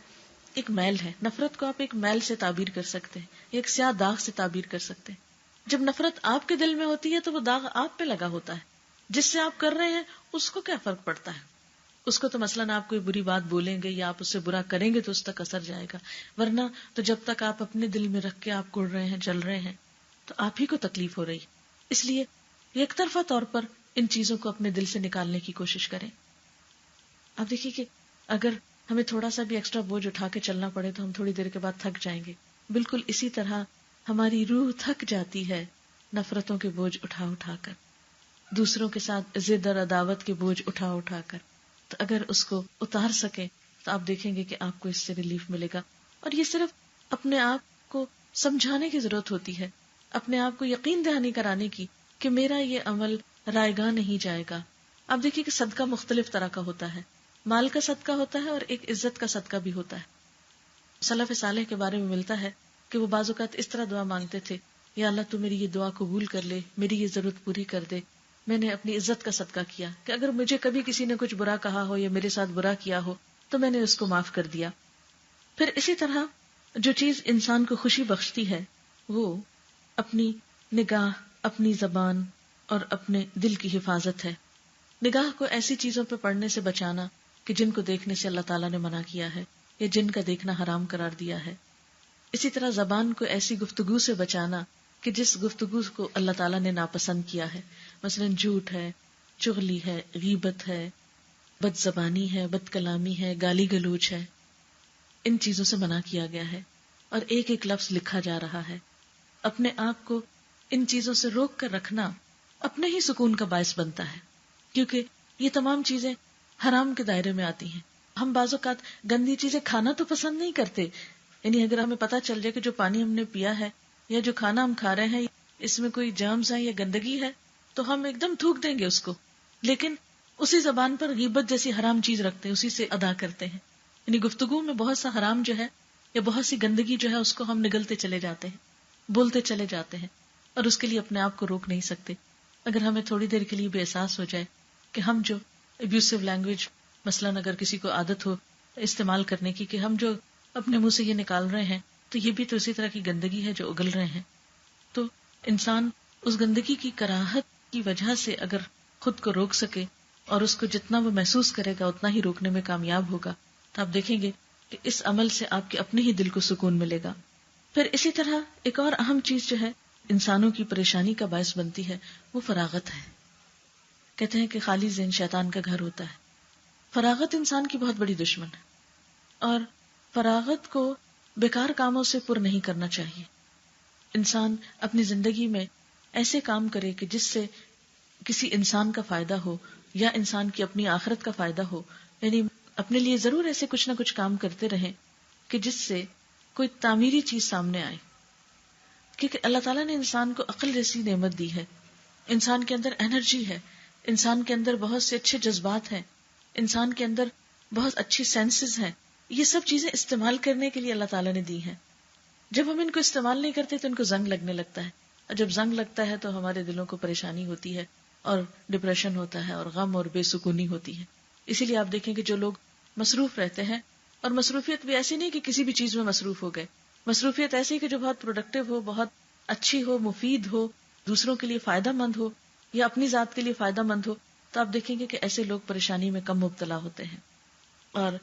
A: ایک میل ہے۔ نفرت کو آپ ایک میل سے تعبیر کر سکتے ہیں، ایک سیاہ داغ سے تعبیر کر سکتے ہیں۔ جب نفرت آپ کے دل میں ہوتی ہے تو وہ داغ آپ پہ لگا ہوتا ہے، جس سے آپ کر رہے ہیں اس کو کیا فرق پڑتا ہے، اس کو تو مثلاً آپ کوئی بری بات بولیں گے یا آپ اس سے برا کریں گے تو اس تک اثر جائے گا، ورنہ تو جب تک آپ اپنے دل میں رکھ کے آپ کڑ رہے ہیں، جل رہے ہیں، تو آپ ہی کو تکلیف ہو رہی۔ اس لیے یک طرفہ طور پر ان چیزوں کو اپنے دل سے نکالنے کی کوشش کریں۔ اب دیکھیے کہ اگر ہمیں تھوڑا سا بھی ایکسٹرا بوجھ اٹھا کے چلنا پڑے تو ہم تھوڑی دیر کے بعد تھک جائیں گے، بالکل اسی طرح ہماری روح تھک جاتی ہے نفرتوں کے بوجھ اٹھا اٹھا کر، دوسروں کے ساتھ ضد اور عداوت کے بوجھ اٹھا اٹھا کر۔ تو اگر اس کو اتار سکیں تو آپ دیکھیں گے کہ آپ کو اس سے ریلیف ملے گا، اور یہ صرف اپنے آپ کو سمجھانے کی ضرورت ہوتی ہے، اپنے آپ کو یقین دہانی کرانے کی کہ میرا یہ عمل رائے گاہ نہیں جائے گا۔ آپ دیکھیے کہ صدقہ مختلف طرح کا ہوتا ہے، مال کا صدقہ ہوتا ہے اور ایک عزت کا صدقہ بھی ہوتا ہے۔ سلف صالح کے بارے میں ملتا ہے کہ وہ بعض اوقات اس طرح دعا مانگتے تھے یا اللہ تو میری یہ دعا قبول کر لے، میری یہ ضرورت پوری کر دے، میں نے اپنی عزت کا صدقہ کیا کہ اگر مجھے کبھی کسی نے کچھ برا کہا ہو یا میرے ساتھ برا کیا ہو تو میں نے اس کو معاف کر دیا۔ پھر اسی طرح جو چیز انسان کو خوشی بخشتی ہے وہ اپنی نگاہ، اپنی زبان اور اپنے دل کی حفاظت ہے۔ نگاہ کو ایسی چیزوں پہ پڑنے سے بچانا کہ جن کو دیکھنے سے اللہ تعالیٰ نے منع کیا ہے یا جن کا دیکھنا حرام قرار دیا ہے۔ اسی طرح زبان کو ایسی گفتگو سے بچانا کہ جس گفتگو کو اللہ تعالیٰ نے ناپسند کیا ہے، مثلا جھوٹ ہے، چغلی ہے، غیبت ہے، بد زبانی ہے، بد کلامی ہے، گالی گلوچ ہے، ان چیزوں سے منع کیا گیا ہے اور ایک ایک لفظ لکھا جا رہا ہے۔ اپنے آپ کو ان چیزوں سے روک کر رکھنا اپنے ہی سکون کا باعث بنتا ہے، کیونکہ یہ تمام چیزیں حرام کے دائرے میں آتی ہیں۔ ہم بعض اوقات گندی چیزیں کھانا تو پسند نہیں کرتے، یعنی اگر ہمیں پتہ چل جائے کہ جو پانی ہم نے پیا ہے یا جو کھانا ہم کھا رہے ہیں اس میں کوئی جرمز ہے یا گندگی ہے تو ہم ایک دم تھوک دیں گے اس کو، لیکن اسی زبان پر غیبت جیسی حرام چیز رکھتے ہیں، اسی سے ادا کرتے ہیں۔ یعنی گفتگو میں بہت سا حرام جو ہے یا بہت سی گندگی جو ہے اس کو ہم نگلتے چلے جاتے ہیں، بولتے چلے جاتے ہیں اور اس کے لیے اپنے آپ کو روک نہیں سکتے۔ اگر ہمیں تھوڑی دیر کے لیے بھی احساس ہو جائے کہ ہم جو ابیوسو لینگویج مثلاً اگر کسی کو عادت ہو استعمال کرنے کی کہ ہم جو اپنے منہ سے یہ نکال رہے ہیں تو یہ بھی تو اسی طرح کی گندگی ہے جو اگل رہے ہیں، تو انسان اس گندگی کی کراہت کی وجہ سے اگر خود کو روک سکے اور اس کو جتنا وہ محسوس کرے گا اتنا ہی روکنے میں کامیاب ہوگا، تو آپ دیکھیں گے کہ اس عمل سے آپ کے اپنے ہی دل کو سکون ملے گا۔ پھر اسی طرح ایک اور اہم چیز جو ہے انسانوں کی پریشانی کا باعث بنتی ہے وہ فراغت ہے۔ کہتے ہیں کہ خالی ذہن شیطان کا گھر ہوتا ہے۔ فراغت انسان کی بہت بڑی دشمن ہے اور فراغت کو بیکار کاموں سے پر نہیں کرنا چاہیے۔ انسان اپنی زندگی میں ایسے کام کرے کہ جس سے کسی انسان کا فائدہ ہو یا انسان کی اپنی آخرت کا فائدہ ہو، یعنی اپنے لیے ضرور ایسے کچھ نہ کچھ کام کرتے رہیں کہ جس سے کوئی تعمیری چیز سامنے آئے، کیونکہ اللہ تعالیٰ نے انسان کو عقل جیسی نعمت دی ہے، انسان کے اندر انرجی ہے، انسان کے اندر بہت سے اچھے جذبات ہیں، انسان کے اندر بہت اچھی سینسز ہیں، یہ سب چیزیں استعمال کرنے کے لیے اللہ تعالیٰ نے دی ہیں۔ جب ہم ان کو استعمال نہیں کرتے تو ان کو زنگ لگنے لگتا ہے، اور جب زنگ لگتا ہے تو ہمارے دلوں کو پریشانی ہوتی ہے اور ڈپریشن ہوتا ہے اور غم اور بے سکونی ہوتی ہے۔ اسی لیے آپ دیکھیں کہ جو لوگ مصروف رہتے ہیں، اور مصروفیت بھی ایسی نہیں کہ کسی بھی چیز میں مصروف ہو گئے، مصروفیت ایسی کہ جو بہت پروڈکٹیو ہو، بہت اچھی ہو، مفید ہو، دوسروں کے لیے فائدہ مند ہو یا اپنی ذات کے لیے فائدہ مند ہو، تو آپ دیکھیں گے کہ ایسے لوگ پریشانی میں کم مبتلا ہوتے ہیں۔ اور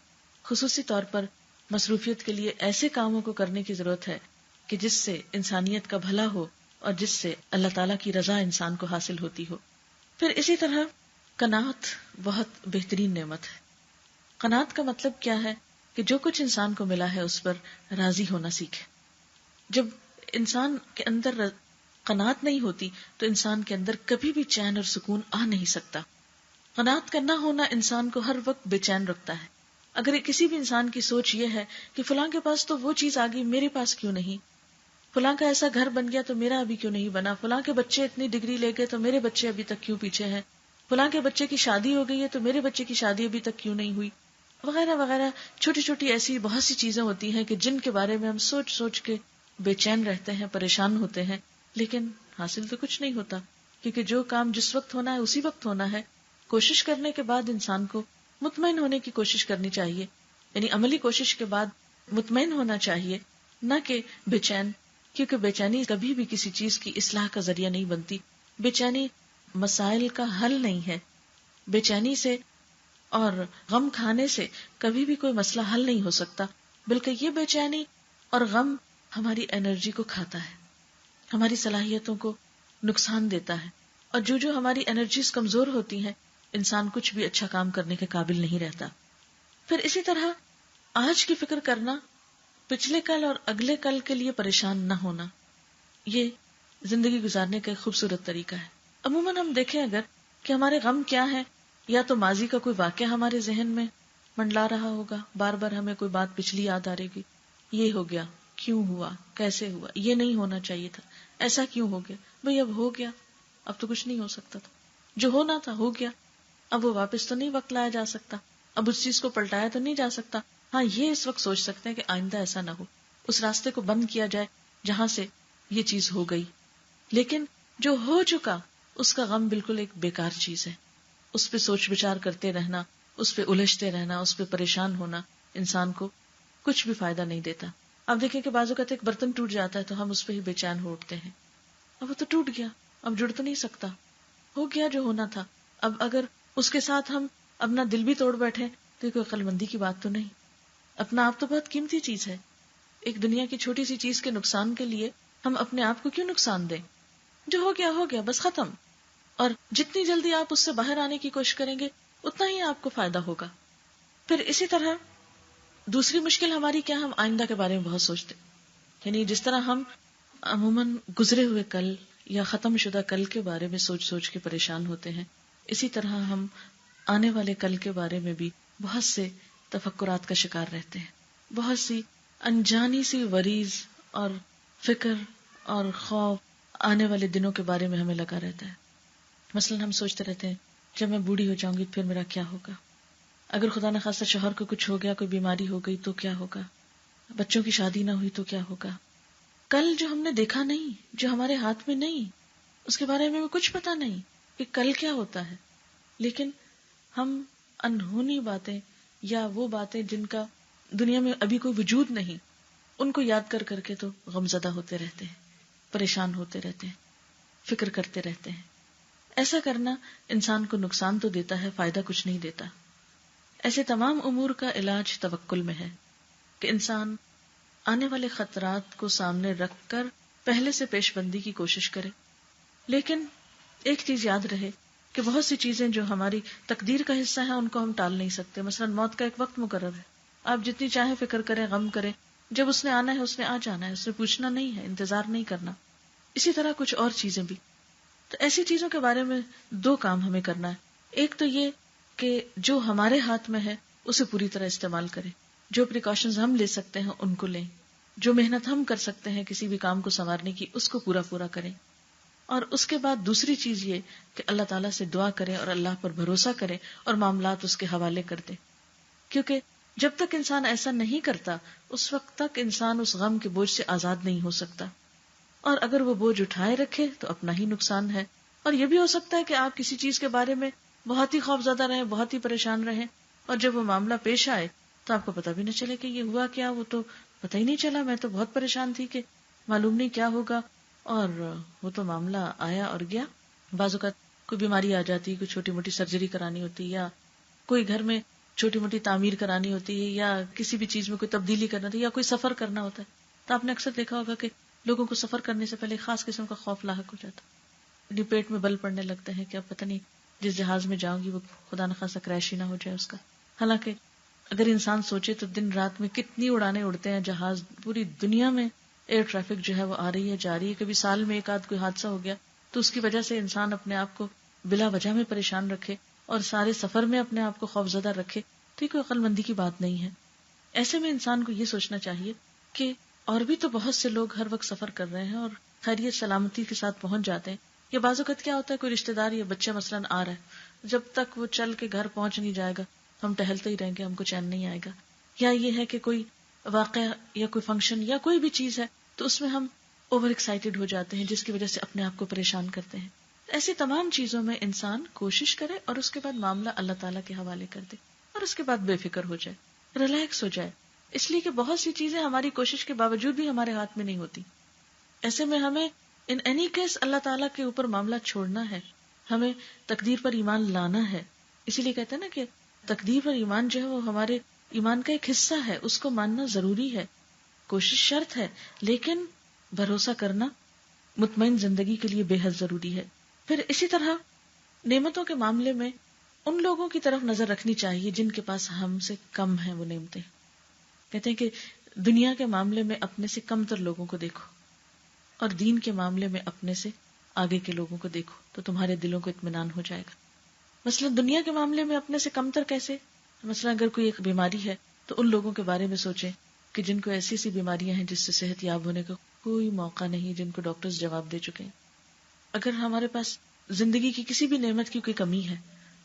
A: خصوصی طور پر مصروفیت کے لیے ایسے کاموں کو کرنے کی ضرورت ہے کہ جس سے انسانیت کا بھلا ہو اور جس سے اللہ تعالیٰ کی رضا انسان کو حاصل ہوتی ہو۔ پھر اسی طرح قناعت بہت بہترین نعمت ہے۔ قناعت کا مطلب کیا ہے کہ جو کچھ انسان کو ملا ہے اس پر راضی ہونا سیکھے۔ جب انسان کے اندر قناعت نہیں ہوتی تو انسان کے اندر کبھی بھی چین اور سکون آ نہیں سکتا۔ قناعت کا نہ ہونا انسان کو ہر وقت بے چین رکھتا ہے۔ اگر کسی بھی انسان کی سوچ یہ ہے کہ فلاں کے پاس تو وہ چیز آ گئی، میرے پاس کیوں نہیں، فلاں کا ایسا گھر بن گیا تو میرا ابھی کیوں نہیں بنا، فلاں کے بچے اتنی ڈگری لے گئے تو میرے بچے ابھی تک کیوں پیچھے ہیں، فلاں کے بچے کی شادی ہو گئی ہے تو میرے بچے کی شادی ابھی تک کیوں نہیں ہوئی، وغیرہ وغیرہ، چھوٹی چھوٹی ایسی بہت سی چیزیں ہوتی ہیں کہ جن کے بارے میں ہم سوچ سوچ کے بے چین رہتے ہیں، پریشان ہوتے ہیں، لیکن حاصل تو کچھ نہیں ہوتا، کیونکہ جو کام جس وقت ہونا ہے اسی وقت ہونا ہے۔ کوشش کرنے کے بعد انسان کو مطمئن ہونے کی کوشش کرنی چاہیے، یعنی عملی کوشش کے بعد مطمئن ہونا چاہیے، نہ کہ بے چین، کیونکہ بے چینی کبھی بھی کسی چیز کی اصلاح کا ذریعہ نہیں بنتی، بے چینی مسائل کا حل نہیں ہے، بے چینی سے اور غم کھانے سے کبھی بھی کوئی مسئلہ حل نہیں ہو سکتا، بلکہ یہ بے چینی اور غم ہماری انرجی کو کھاتا ہے، ہماری صلاحیتوں کو نقصان دیتا ہے، اور جو ہماری انرجیز کمزور ہوتی ہیں انسان کچھ بھی اچھا کام کرنے کے قابل نہیں رہتا۔ پھر اسی طرح آج کی فکر کرنا، پچھلے کل اور اگلے کل کے لیے پریشان نہ ہونا، یہ زندگی گزارنے کا ایک خوبصورت طریقہ ہے۔ عموماً ہم دیکھیں اگر کہ ہمارے غم کیا ہیں، یا تو ماضی کا کوئی واقعہ ہمارے ذہن میں منڈلا رہا ہوگا، بار بار ہمیں کوئی بات پچھلی یاد آ رہے گی، یہ ہو گیا، کیوں ہوا، کیسے ہوا، یہ نہیں ہونا چاہیے تھا، ایسا کیوں ہو گیا، بھئی اب ہو گیا، اب تو کچھ نہیں ہو سکتا تھا، جو ہونا تھا ہو گیا، اب وہ واپس تو نہیں وقت لایا جا سکتا، اب اس چیز کو پلٹایا تو نہیں جا سکتا۔ ہاں یہ اس وقت سوچ سکتے ہیں کہ آئندہ ایسا نہ ہو، اس راستے کو بند کیا جائے جہاں سے یہ چیز ہو گئی، لیکن جو ہو چکا اس کا غم بالکل ایک بیکار چیز ہے. اس پہ سوچ بچار کرتے رہنا، اس پہ الجھتے رہنا، اس پہ پریشان ہونا انسان کو کچھ بھی فائدہ نہیں دیتا. اب دیکھیں کہ بعض اوقات ایک برتن ٹوٹ جاتا ہے تو ہم اس پہ ہی بے چین ہو اٹھتے ہیں. اب وہ تو ٹوٹ گیا، اب جڑ تو نہیں سکتا، ہو گیا جو ہونا تھا. اب اگر اس کے ساتھ ہم اپنا دل بھی توڑ بیٹھے تو کوئی عقل مندی کی بات تو نہیں. اپنا آپ تو بہت قیمتی چیز ہے. ایک دنیا کی چھوٹی سی چیز کے نقصان کے لیے ہم اپنے آپ کو کیوں نقصان دیں؟ جو ہو گیا بس ختم. اور جتنی جلدی آپ اس سے باہر آنے کی کوشش کریں گے اتنا ہی آپ کو فائدہ ہوگا. پھر اسی طرح دوسری مشکل ہماری کیا، ہم آئندہ کے بارے میں بہت سوچتے. یعنی جس طرح ہم عموماً گزرے ہوئے کل یا ختم شدہ کل کے بارے میں سوچ سوچ کے پریشان ہوتے ہیں، اسی طرح ہم آنے والے کل کے بارے میں بھی بہت سے تفکرات کا شکار رہتے ہیں. بہت سی انجانی سی وریز اور فکر اور خوف آنے والے دنوں کے بارے میں ہمیں لگا رہتا ہے. مثلا ہم سوچتے رہتے ہیں جب میں بوڑھی ہو جاؤں گی پھر میرا کیا ہوگا، اگر خدا نہ خواستہ شوہر کو کچھ ہو گیا، کوئی بیماری ہو گئی تو کیا ہوگا، بچوں کی شادی نہ ہوئی تو کیا ہوگا. کل جو ہم نے دیکھا نہیں، جو ہمارے ہاتھ میں نہیں، اس کے بارے میں کچھ پتا نہیں کہ کل کیا ہوتا ہے. لیکن ہم انہونی باتیں یا وہ باتیں جن کا دنیا میں ابھی کوئی وجود نہیں، ان کو یاد کر کر کے تو غمزدہ ہوتے رہتے ہیں، پریشان ہوتے رہتے ہیں، فکر کرتے رہتے ہیں. ایسا کرنا انسان کو نقصان تو دیتا ہے، فائدہ کچھ نہیں دیتا. ایسے تمام امور کا علاج توکل میں ہے کہ انسان آنے والے خطرات کو سامنے رکھ کر پہلے سے پیش بندی کی کوشش کرے. لیکن ایک چیز یاد رہے کہ بہت سی چیزیں جو ہماری تقدیر کا حصہ ہیں ان کو ہم ٹال نہیں سکتے. مثلا موت کا ایک وقت مقرر ہے، آپ جتنی چاہیں فکر کریں، غم کریں، جب اس نے آنا ہے اس نے آ جانا ہے، اس نے پوچھنا نہیں ہے، انتظار نہیں کرنا. اسی طرح کچھ اور چیزیں بھی. تو ایسی چیزوں کے بارے میں دو کام ہمیں کرنا ہے. ایک تو یہ کہ جو ہمارے ہاتھ میں ہے اسے پوری طرح استعمال کریں، جو پریکاشنز ہم لے سکتے ہیں ان کو لیں، جو محنت ہم کر سکتے ہیں کسی بھی کام کو سنوارنے کی اس کو پورا کریں. اور اس کے بعد دوسری چیز یہ کہ اللہ تعالیٰ سے دعا کریں اور اللہ پر بھروسہ کریں اور معاملات اس کے حوالے کر دیں. کیونکہ جب تک انسان ایسا نہیں کرتا اس وقت تک انسان اس غم کے بوجھ سے آزاد نہیں ہو سکتا. اور اگر وہ بوجھ اٹھائے رکھے تو اپنا ہی نقصان ہے. اور یہ بھی ہو سکتا ہے کہ آپ کسی چیز کے بارے میں بہت ہی خوفزدہ رہیں، بہت ہی پریشان رہیں، اور جب وہ معاملہ پیش آئے تو آپ کو پتہ بھی نہ چلے کہ یہ ہوا کیا. وہ تو پتہ ہی نہیں چلا، میں تو بہت پریشان تھی کہ معلوم نہیں کیا ہوگا، اور وہ تو معاملہ آیا اور گیا. بعض اوقات کوئی بیماری آ جاتی، کوئی چھوٹی موٹی سرجری کرانی ہوتی، یا کوئی گھر میں چھوٹی موٹی تعمیر کرانی ہوتی ہے، یا کسی بھی چیز میں کوئی تبدیلی کرنا ہوتی ہے، یا کوئی سفر کرنا ہوتا ہے. تو آپ نے اکثر دیکھا ہوگا کہ لوگوں کو سفر کرنے سے پہلے خاص قسم کا خوف لاحق ہو جاتا، پیٹ میں بل پڑنے لگتے ہیں کہ اب پتہ نہیں جس جہاز میں جاؤں گی وہ خدا نخواستہ کریش ہی نہ ہو جائے اس کا. حالانکہ اگر انسان سوچے تو دن رات میں کتنی اڑانے اڑتے ہیں جہاز، پوری دنیا میں ایئر ٹریفک جو ہے وہ آ رہی ہے جا رہی ہے. کبھی سال میں ایک آدھ کوئی حادثہ ہو گیا تو اس کی وجہ سے انسان اپنے آپ کو بلا وجہ میں پریشان رکھے اور سارے سفر میں اپنے آپ کو خوفزدہ رکھے تو یہ کوئی عقل مندی کی بات نہیں ہے. ایسے میں انسان کو یہ سوچنا چاہیے کہ اور بھی تو بہت سے لوگ ہر وقت سفر کر رہے ہیں اور خیریت سلامتی کے ساتھ پہنچ جاتے ہیں. یا بعض اوقات کیا ہوتا ہے کوئی رشتہ دار یا بچہ مثلاً آ رہا ہے، جب تک وہ چل کے گھر پہنچ نہیں جائے گا ہم ٹہلتے ہی رہیں گے، ہم کو چین نہیں آئے گا. یا یہ ہے کہ کوئی واقعہ یا کوئی فنکشن یا کوئی بھی چیز ہے تو اس میں ہم اوور ایکسائٹیڈ ہو جاتے ہیں جس کی وجہ سے اپنے آپ کو پریشان کرتے ہیں. ایسی تمام چیزوں میں انسان کوشش کرے اور اس کے بعد معاملہ اللہ تعالیٰ کے حوالے کر دے اور اس کے بعد بے فکر ہو جائے، ریلیکس ہو جائے. اس لیے کہ بہت سی چیزیں ہماری کوشش کے باوجود بھی ہمارے ہاتھ میں نہیں ہوتی. ایسے میں ہمیں ان اینی کیس اللہ تعالیٰ کے اوپر معاملہ چھوڑنا ہے، ہمیں تقدیر پر ایمان لانا ہے. اسی لیے کہتے ہیں نا کہ تقدیر پر ایمان جو ہے وہ ہمارے ایمان کا ایک حصہ ہے، اس کو ماننا ضروری ہے، کوشش شرط ہے، لیکن بھروسہ کرنا مطمئن زندگی کے لیے بے حد ضروری ہے. پھر اسی طرح نعمتوں کے معاملے میں ان لوگوں کی طرف نظر رکھنی چاہیے جن کے پاس ہم سے کم ہیں وہ نعمتیں. کہتے ہیں کہ دنیا کے معاملے میں اپنے سے کم تر لوگوں کو دیکھو اور دین کے معاملے میں اپنے سے آگے کے لوگوں کو دیکھو تو تمہارے دلوں کو اطمینان ہو جائے گا. مثلا دنیا کے معاملے میں اپنے سے کم تر کیسے؟ مثلا اگر کوئی ایک بیماری ہے تو ان لوگوں کے بارے میں سوچیں کہ جن کو ایسی ایسی بیماریاں ہیں جس سے صحت یاب ہونے کا کوئی موقع نہیں، جن کو ڈاکٹرز جواب دے چکے ہیں. اگر ہمارے پاس زندگی کی کسی بھی نعمت کی کوئی کمی ہے،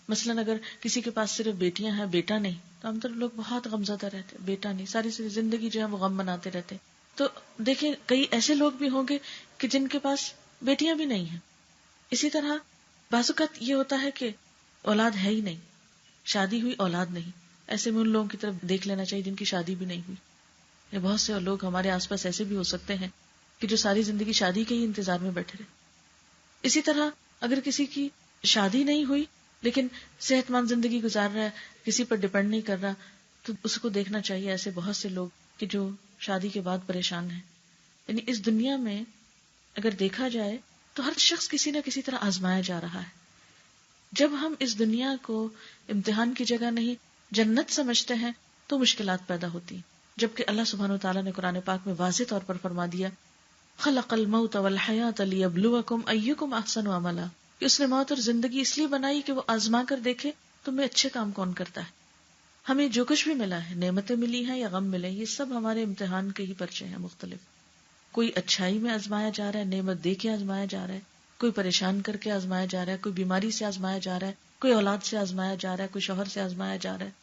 A: مثلا اگر کسی کے پاس صرف بیٹیاں ہیں بیٹا نہیں، تو ہم تو لوگ بہت غمزدہ رہتے ہیں، بیٹا نہیں، ساری زندگی جو ہے وہ غم مناتے رہتے. تو دیکھیں کئی ایسے لوگ بھی ہوں گے کہ جن کے پاس بیٹیاں بھی نہیں ہیں. اسی طرح بعض اوقات یہ ہوتا ہے کہ اولاد ہے ہی نہیں، شادی ہوئی اولاد نہیں. ایسے میں ان لوگوں کی طرف دیکھ لینا چاہیے جن کی شادی بھی نہیں ہوئی. یا بہت سے لوگ ہمارے آس پاس ایسے بھی ہو سکتے ہیں کہ جو ساری زندگی شادی کے ہی انتظار میں بیٹھے رہے. اسی طرح اگر کسی کی شادی نہیں ہوئی لیکن صحت مند زندگی گزار رہا ہے، کسی پر ڈپینڈ نہیں کر رہا، تو اس کو دیکھنا چاہیے. ایسے بہت سے لوگ کہ جو شادی کے بعد پریشان ہیں. یعنی اس دنیا میں اگر دیکھا جائے تو ہر شخص کسی نہ کسی طرح آزمایا جا رہا ہے. جب ہم اس دنیا کو امتحان کی جگہ نہیں جنت سمجھتے ہیں تو مشکلات پیدا ہوتی ہیں. جبکہ اللہ سبحانہ وتعالیٰ نے قرآن پاک میں واضح طور پر فرما دیا خلق الموت والحیات لیبلوکم ایکم احسن عملا، کہ اس نے موت اور زندگی اس لیے بنائی کہ وہ آزما کر دیکھے تمہیں اچھے کام کون کرتا ہے. ہمیں جو کچھ بھی ملا ہے، نعمتیں ملی ہیں یا غم ملے، یہ سب ہمارے امتحان کے ہی پرچے ہیں مختلف. کوئی اچھائی میں آزمایا جا رہا ہے، نعمت دے کے آزمایا جا رہا ہے، کوئی پریشان کر کے آزمایا جا رہا ہے، کوئی بیماری سے آزمایا جا رہا ہے، کوئی اولاد سے آزمایا جا رہا ہے، کوئی شوہر سے آزمایا جا رہا ہے،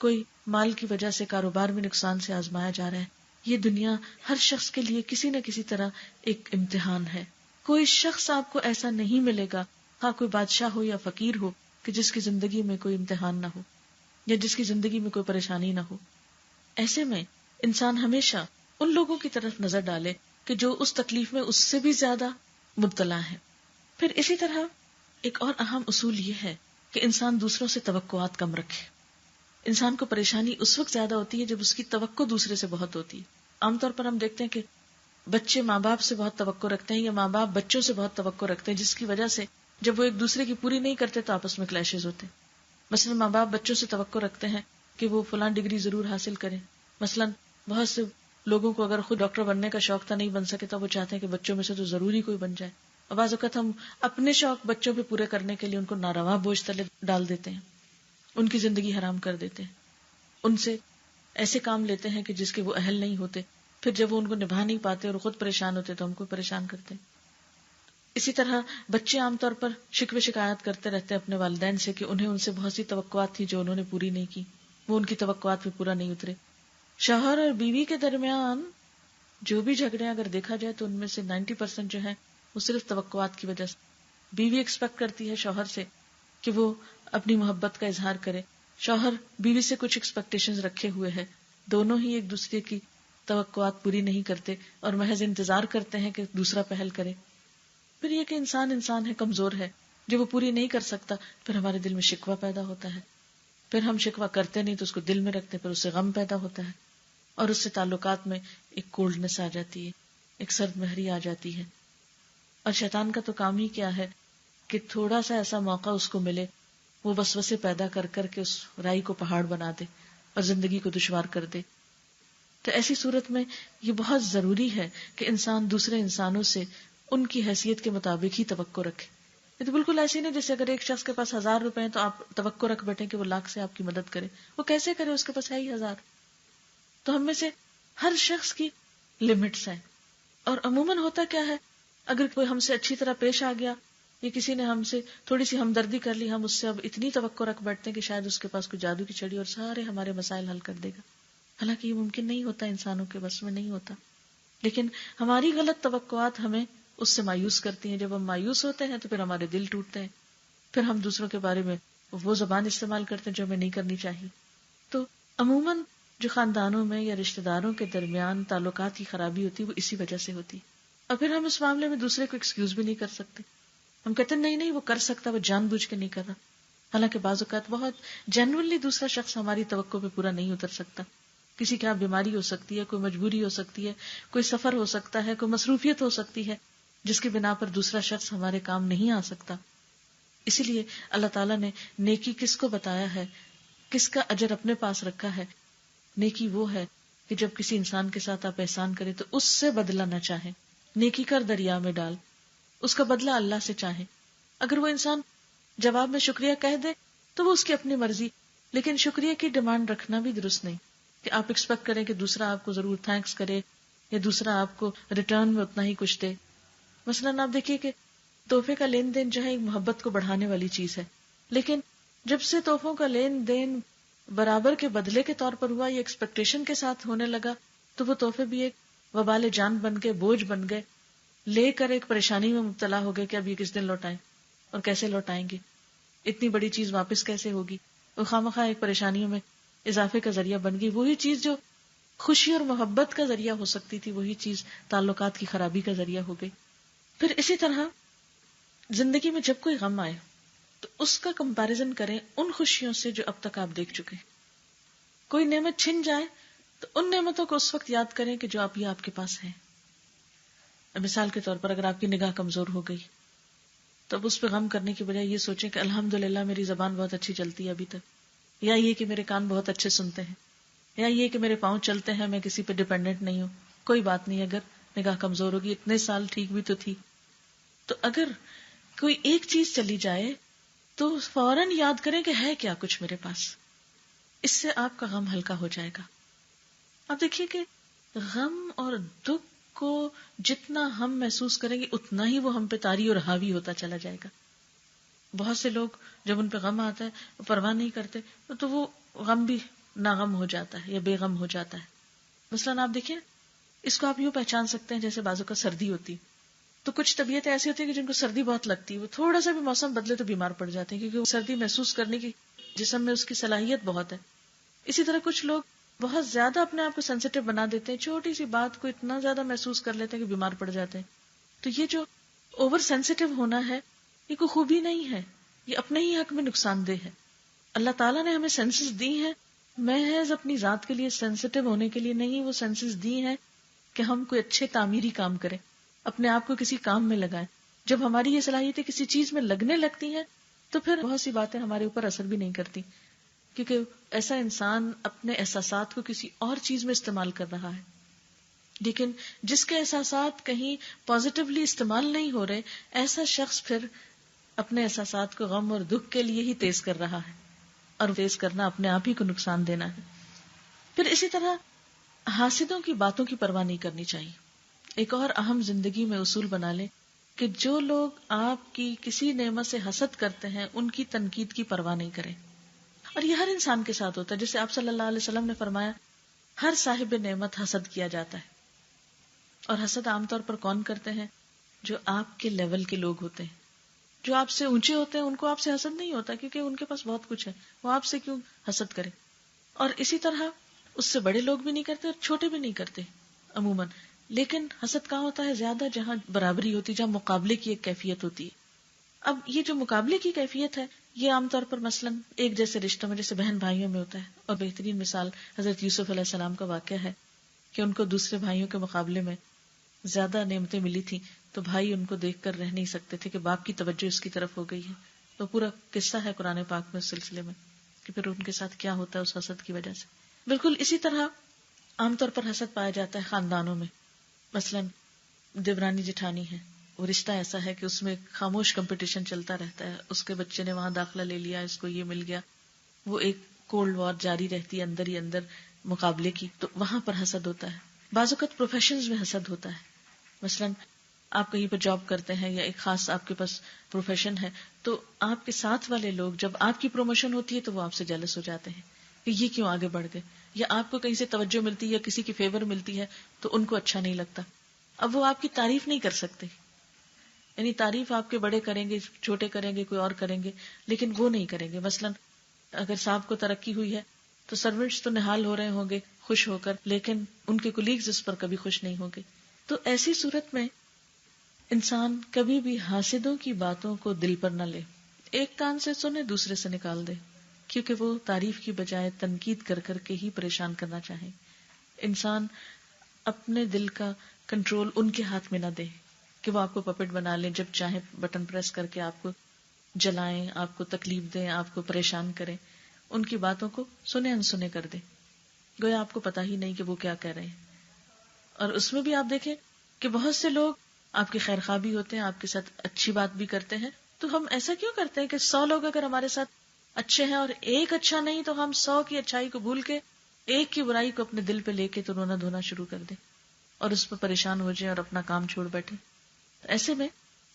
A: کوئی مال کی وجہ سے کاروبار میں نقصان سے آزمایا جا رہا ہے. یہ دنیا ہر شخص کے لیے کسی نہ کسی طرح ایک امتحان ہے. کوئی شخص آپ کو ایسا نہیں ملے گا، ہاں کوئی بادشاہ ہو یا فقیر ہو، کہ جس کی زندگی میں کوئی امتحان نہ ہو یا جس کی زندگی میں کوئی پریشانی نہ ہو. ایسے میں انسان ہمیشہ ان لوگوں کی طرف نظر ڈالے کہ جو اس تکلیف میں اس سے بھی زیادہ مبتلا ہے. پھر اسی طرح ایک اور اہم اصول یہ ہے کہ انسان دوسروں سے توقعات کم رکھے. انسان کو پریشانی اس وقت زیادہ ہوتی ہے جب اس کی توقع دوسرے سے بہت ہوتی ہے. عام طور پر ہم دیکھتے ہیں کہ بچے ماں باپ سے بہت توقع رکھتے ہیں یا ماں باپ بچوں سے بہت توقع رکھتے ہیں، جس کی وجہ سے جب وہ ایک دوسرے کی پوری نہیں کرتے تو آپس میں کلیشز ہوتے ہیں. مثلا ماں باپ بچوں سے توقع رکھتے ہیں کہ وہ فلاں ڈگری ضرور حاصل کریں. مثلا بہت سے لوگوں کو اگر خود ڈاکٹر بننے کا شوق تھا، نہیں بن سکے، تو وہ چاہتے ہیں کہ بچوں میں سے تو ضروری کوئی بن جائے. اور بعض اوقات ہم اپنے شوق بچوں پہ پورے کرنے کے لیے ان کو ناروا بوجھ تلے ڈال دیتے ہیں، ان کی زندگی حرام کر دیتے ہیں، ان سے ایسے کام لیتے ہیں کہ جس کے وہ اہل نہیں ہوتے. پھر جب وہ ان کو نبھا نہیں پاتے اور خود پریشان ہوتے تو ہم کو پریشان کرتے ہیں. اسی طرح بچے عام طور پر شکوے شکایت کرتے رہتے ہیں اپنے والدین سے کہ انہیں ان سے بہت سی توقعات تھی جو انہوں نے پوری نہیں کی، وہ ان کی توقعات پہ پورا نہیں اترے. شوہر اور بیوی کے درمیان جو بھی جھگڑے اگر دیکھا جائے تو ان میں سے 90% جو ہے وہ صرف توقعات کی وجہ سے. بیوی ایکسپیکٹ کرتی ہے شوہر سے کہ وہ اپنی محبت کا اظہار کرے، شوہر بیوی سے کچھ ایکسپیکٹیشنز رکھے ہوئے ہے، دونوں ہی ایک دوسرے کی توقعات پوری نہیں کرتے اور محض انتظار کرتے ہیں کہ دوسرا پہل کرے. پھر یہ کہ انسان ہے، کمزور ہے، جو وہ پوری نہیں کر سکتا، پھر ہمارے دل میں شکوہ پیدا ہوتا ہے. پھر ہم شکوہ کرتے نہیں تو اس کو دل میں رکھتے، پھر اس سے غم پیدا ہوتا ہے اور اس سے تعلقات میں ایک کولڈنس آ جاتی ہے، ایک سرد مہری آ جاتی ہے. اور شیطان کا تو کام ہی کیا ہے کہ تھوڑا سا ایسا موقع اس کو ملے، وہ وسوسے پیدا کر کر کے اس رائی کو پہاڑ بنا دے اور زندگی کو دشوار کر دے. تو ایسی صورت میں یہ بہت ضروری ہے کہ انسان دوسرے انسانوں سے ان کی حیثیت کے مطابق ہی توقع رکھے. یہ تو بالکل ایسے نہیں جیسے اگر ایک شخص کے پاس 1000 روپے ہیں تو آپ توقع رکھ بیٹھیں کہ وہ لاکھ سے آپ کی مدد کرے. وہ کیسے کرے؟ اس کے پاس ہے ہی 1000. تو ہم میں سے ہر شخص کی لمٹس ہیں. اور عموماً ہوتا کیا ہے، اگر کوئی ہم سے اچھی طرح پیش آ گیا یا کسی نے ہم سے تھوڑی سی ہمدردی کر لی، ہم اس سے اب اتنی توقع رکھ بیٹھتے ہیں کہ شاید اس کے پاس کوئی جادو کی چھڑی اور سارے ہمارے مسائل حل کر دے گا. حالانکہ یہ ممکن نہیں ہوتا، انسانوں کے بس میں نہیں ہوتا. لیکن ہماری غلط توقعات ہمیں اس سے مایوس کرتی ہیں. جب ہم مایوس ہوتے ہیں تو پھر ہمارے دل ٹوٹتے ہیں، پھر ہم دوسروں کے بارے میں وہ زبان استعمال کرتے ہیں جو ہمیں نہیں کرنی چاہیے. تو عموماً جو خاندانوں میں یا رشتہ داروں کے درمیان تعلقات کی خرابی ہوتی ہے وہ اسی وجہ سے ہوتی. اور پھر ہم اس معاملے میں دوسرے کو ایکسکیوز بھی نہیں کر سکتے. ہم کہتے ہیں نہیں وہ کر سکتا، وہ جان بوجھ کے نہیں کر رہا. حالانکہ بعض اوقات بہت جینوئنلی دوسرا شخص ہماری توقع پہ پورا نہیں اتر سکتا. کسی کے یہاں بیماری ہو سکتی ہے، کوئی مجبوری ہو سکتی ہے، کوئی سفر ہو سکتا ہے، کوئی مصروفیت ہو سکتی ہے جس کی بنا پر دوسرا شخص ہمارے کام نہیں آ سکتا. اسی لیے اللہ تعالیٰ نے نیکی کس کو بتایا ہے، کس کا اجر اپنے پاس رکھا ہے. نیکی وہ ہے کہ جب کسی انسان کے ساتھ آپ احسان کریں تو اس سے بدلہ نہ چاہیں. نیکی کر دریا میں ڈال، اس کا بدلہ اللہ سے چاہیں. اگر وہ انسان جواب میں شکریہ کہہ دے تو وہ اس کی اپنی مرضی، لیکن شکریہ کی ڈیمانڈ رکھنا بھی درست نہیں کہ آپ ایکسپیکٹ کریں کہ دوسرا آپ کو ضرور تھینکس کرے یا دوسرا آپ کو ریٹرن میں اتنا ہی کچھ دے. مثلاً آپ دیکھیے کہ تحفے کا لین دین جو ہے ایک محبت کو بڑھانے والی چیز ہے، لیکن جب سے تحفوں کا لین دین برابر کے بدلے کے طور پر ہوا، یہ ایکسپیکٹیشن کے ساتھ ہونے لگا، تو وہ تحفے بھی ایک وبال جان بن گئے، بوجھ بن گئے. لے کر ایک پریشانی میں مبتلا ہو گئے کہ اب یہ کس دن لوٹائیں اور کیسے لوٹائیں گے، اتنی بڑی چیز واپس کیسے ہوگی، وہ خواہ ایک پریشانیوں میں اضافے کا ذریعہ بن گئی. وہی چیز جو خوشی اور محبت کا ذریعہ ہو سکتی تھی، وہی چیز تعلقات کی خرابی کا ذریعہ ہو گئی. پھر اسی طرح زندگی میں جب کوئی غم آئے تو اس کا کمپیریزن کریں ان خوشیوں سے جو اب تک آپ دیکھ چکے. کوئی نعمت چھن جائے تو ان نعمتوں کو اس وقت یاد کریں کہ جو آپ کے پاس ہیں. مثال کے طور پر اگر آپ کی نگاہ کمزور ہو گئی تو اب اس پہ غم کرنے کی بجائے یہ سوچیں کہ الحمدللہ میری زبان بہت اچھی چلتی ہے ابھی تک، یا یہ کہ میرے کان بہت اچھے سنتے ہیں، یا یہ کہ میرے پاؤں چلتے ہیں، میں کسی پہ ڈیپینڈنٹ نہیں ہوں. کوئی بات نہیں اگر نگاہ کمزور ہوگی، اتنے سال ٹھیک بھی تو تھی. تو اگر کوئی ایک چیز چلی جائے تو فوراً یاد کریں کہ ہے کیا کچھ میرے پاس. اس سے آپ کا غم ہلکا ہو جائے گا. آپ دیکھیے کہ غم اور دکھ کو جتنا ہم محسوس کریں گے اتنا ہی وہ ہم پہ طاری اور حاوی ہوتا چلا جائے گا. بہت سے لوگ جب ان پہ غم آتا ہے وہ پرواہ نہیں کرتے تو وہ غم بھی ناغم ہو جاتا ہے یا بے غم ہو جاتا ہے. مثلاً آپ دیکھیں اس کو آپ یوں پہچان سکتے ہیں جیسے بازو کا سردی ہوتی تو کچھ طبیعتیں ایسی ہوتی ہیں کہ جن کو سردی بہت لگتی ہے، وہ تھوڑا سا بھی موسم بدلے تو بیمار پڑ جاتے ہیں کیونکہ وہ سردی محسوس کرنے کی جسم میں اس کی صلاحیت بہت ہے. اسی طرح کچھ لوگ بہت زیادہ اپنے آپ کو سینسیٹیو بنا دیتے ہیں، چھوٹی سی بات کو اتنا زیادہ محسوس کر لیتے ہیں کہ بیمار پڑ جاتے ہیں. تو یہ جو اوور سینسیٹیو ہونا ہے یہ کوئی خوبی نہیں ہے، یہ اپنے ہی حق میں نقصان دہ ہے. اللہ تعالیٰ نے ہمیں سینسز دی ہیں محض اپنی ذات کے لیے سینسیٹیو ہونے کے لیے نہیں، وہ سینسز دی ہیں کہ ہم کوئی اچھے تعمیری کام کریں، اپنے آپ کو کسی کام میں لگائیں. جب ہماری یہ صلاحیتیں کسی چیز میں لگنے لگتی ہیں تو پھر بہت سی باتیں ہمارے اوپر اثر بھی نہیں کرتی، کیونکہ ایسا انسان اپنے احساسات کو کسی اور چیز میں استعمال کر رہا ہے. لیکن جس کے احساسات کہیں پازیٹیولی استعمال نہیں ہو رہے، ایسا شخص پھر اپنے احساسات کو غم اور دکھ کے لیے ہی تیز کر رہا ہے، اور تیز کرنا اپنے آپ ہی کو نقصان دینا ہے. پھر اسی طرح حاسدوں کی باتوں کی پرواہ نہیں کرنی چاہیے. ایک اور اہم زندگی میں اصول بنا لیں کہ جو لوگ آپ کی کسی نعمت سے حسد کرتے ہیں ان کی تنقید کی پرواہ نہیں کریں. اور یہ ہر انسان کے ساتھ ہوتا ہے، جیسے آپ صلی اللہ علیہ وسلم نے فرمایا ہر صاحب نعمت حسد کیا جاتا ہے. اور حسد عام طور پر کون کرتے ہیں؟ جو آپ کے لیول کے لوگ ہوتے ہیں. جو آپ سے اونچے ہوتے ہیں ان کو آپ سے حسد نہیں ہوتا کیونکہ ان کے پاس بہت کچھ ہے، وہ آپ سے کیوں حسد کرے. اور اسی طرح اس سے بڑے لوگ بھی نہیں کرتے اور چھوٹے بھی نہیں کرتے عموماً. لیکن حسد کہاں ہوتا ہے؟ زیادہ جہاں برابری ہوتی، جہاں مقابلے کی ایک کیفیت ہوتی ہے. اب یہ جو مقابلے کی کیفیت ہے یہ عام طور پر مثلاً ایک جیسے رشتوں میں جیسے بہن بھائیوں میں ہوتا ہے. اور بہترین مثال حضرت یوسف علیہ السلام کا واقعہ ہے کہ ان کو دوسرے بھائیوں کے مقابلے میں زیادہ نعمتیں ملی تھی تو بھائی ان کو دیکھ کر رہ نہیں سکتے تھے کہ باپ کی توجہ اس کی طرف ہو گئی ہے. تو پورا قصہ ہے قرآن پاک میں اس سلسلے میں کہ پھر ان کے ساتھ کیا ہوتا ہے اس حسد کی وجہ سے. بالکل اسی طرح عام طور پر حسد پایا جاتا ہے خاندانوں میں. مثلاً دیورانی جٹھانی ہے، وہ رشتہ ایسا ہے کہ اس میں خاموش کمپٹیشن چلتا رہتا ہے. اس کے بچے نے وہاں داخلہ لے لیا، اس کو یہ مل گیا، وہ ایک کولڈ وار جاری رہتی ہے اندر ہی اندر مقابلے کی. تو وہاں پر حسد ہوتا ہے. بعض اوقات پروفیشنز میں حسد ہوتا ہے. مثلاً آپ کہیں پر جاب کرتے ہیں یا ایک خاص آپ کے پاس پروفیشن ہے تو آپ کے ساتھ والے لوگ جب آپ کی پروموشن ہوتی ہے تو وہ آپ سے جیلس ہو جاتے ہیں کہ یہ کیوں آگے بڑھ گئے، یا آپ کو کہیں سے توجہ ملتی ہے یا کسی کی فیور ملتی ہے تو ان کو اچھا نہیں لگتا. اب وہ آپ کی تعریف نہیں کر سکتے، یعنی تعریف آپ کے بڑے کریں گے، چھوٹے کریں گے، کوئی اور کریں گے، لیکن وہ نہیں کریں گے. مثلاً اگر صاحب کو ترقی ہوئی ہے تو سروینٹس تو نہال ہو رہے ہوں گے خوش ہو کر، لیکن ان کے کولیگز اس پر کبھی خوش نہیں ہوں گے. تو ایسی صورت میں انسان کبھی بھی حاسدوں کی باتوں کو دل پر نہ لے. ایک کان سے سنے دوسرے سے نکال دے، کیونکہ وہ تعریف کی بجائے تنقید کر کر کے ہی پریشان کرنا چاہیں. انسان اپنے دل کا کنٹرول ان کے ہاتھ میں نہ دے کہ وہ آپ کو پپٹ بنا لیں، جب چاہیں بٹن پریس کر کے آپ کو جلائیں، آپ کو تکلیف دیں، آپ کو پریشان کریں. ان کی باتوں کو سنے انسنے کر دیں گویا آپ کو پتا ہی نہیں کہ وہ کیا کہہ رہے ہیں. اور اس میں بھی آپ دیکھیں کہ بہت سے لوگ آپ کی خیر خواہ بھی ہوتے ہیں، آپ کے ساتھ اچھی بات بھی کرتے ہیں. تو ہم ایسا کیوں کرتے ہیں کہ 100 لوگ اگر ہمارے ساتھ اچھے ہیں اور ایک اچھا نہیں تو ہم 100 کی اچھائی کو بھول کے ایک کی برائی کو اپنے دل پہ لے کے تو رونا دھونا شروع کر دیں اور اس پہ پریشان ہو جائیں اور اپنا کام چھوڑ بیٹھے. ایسے میں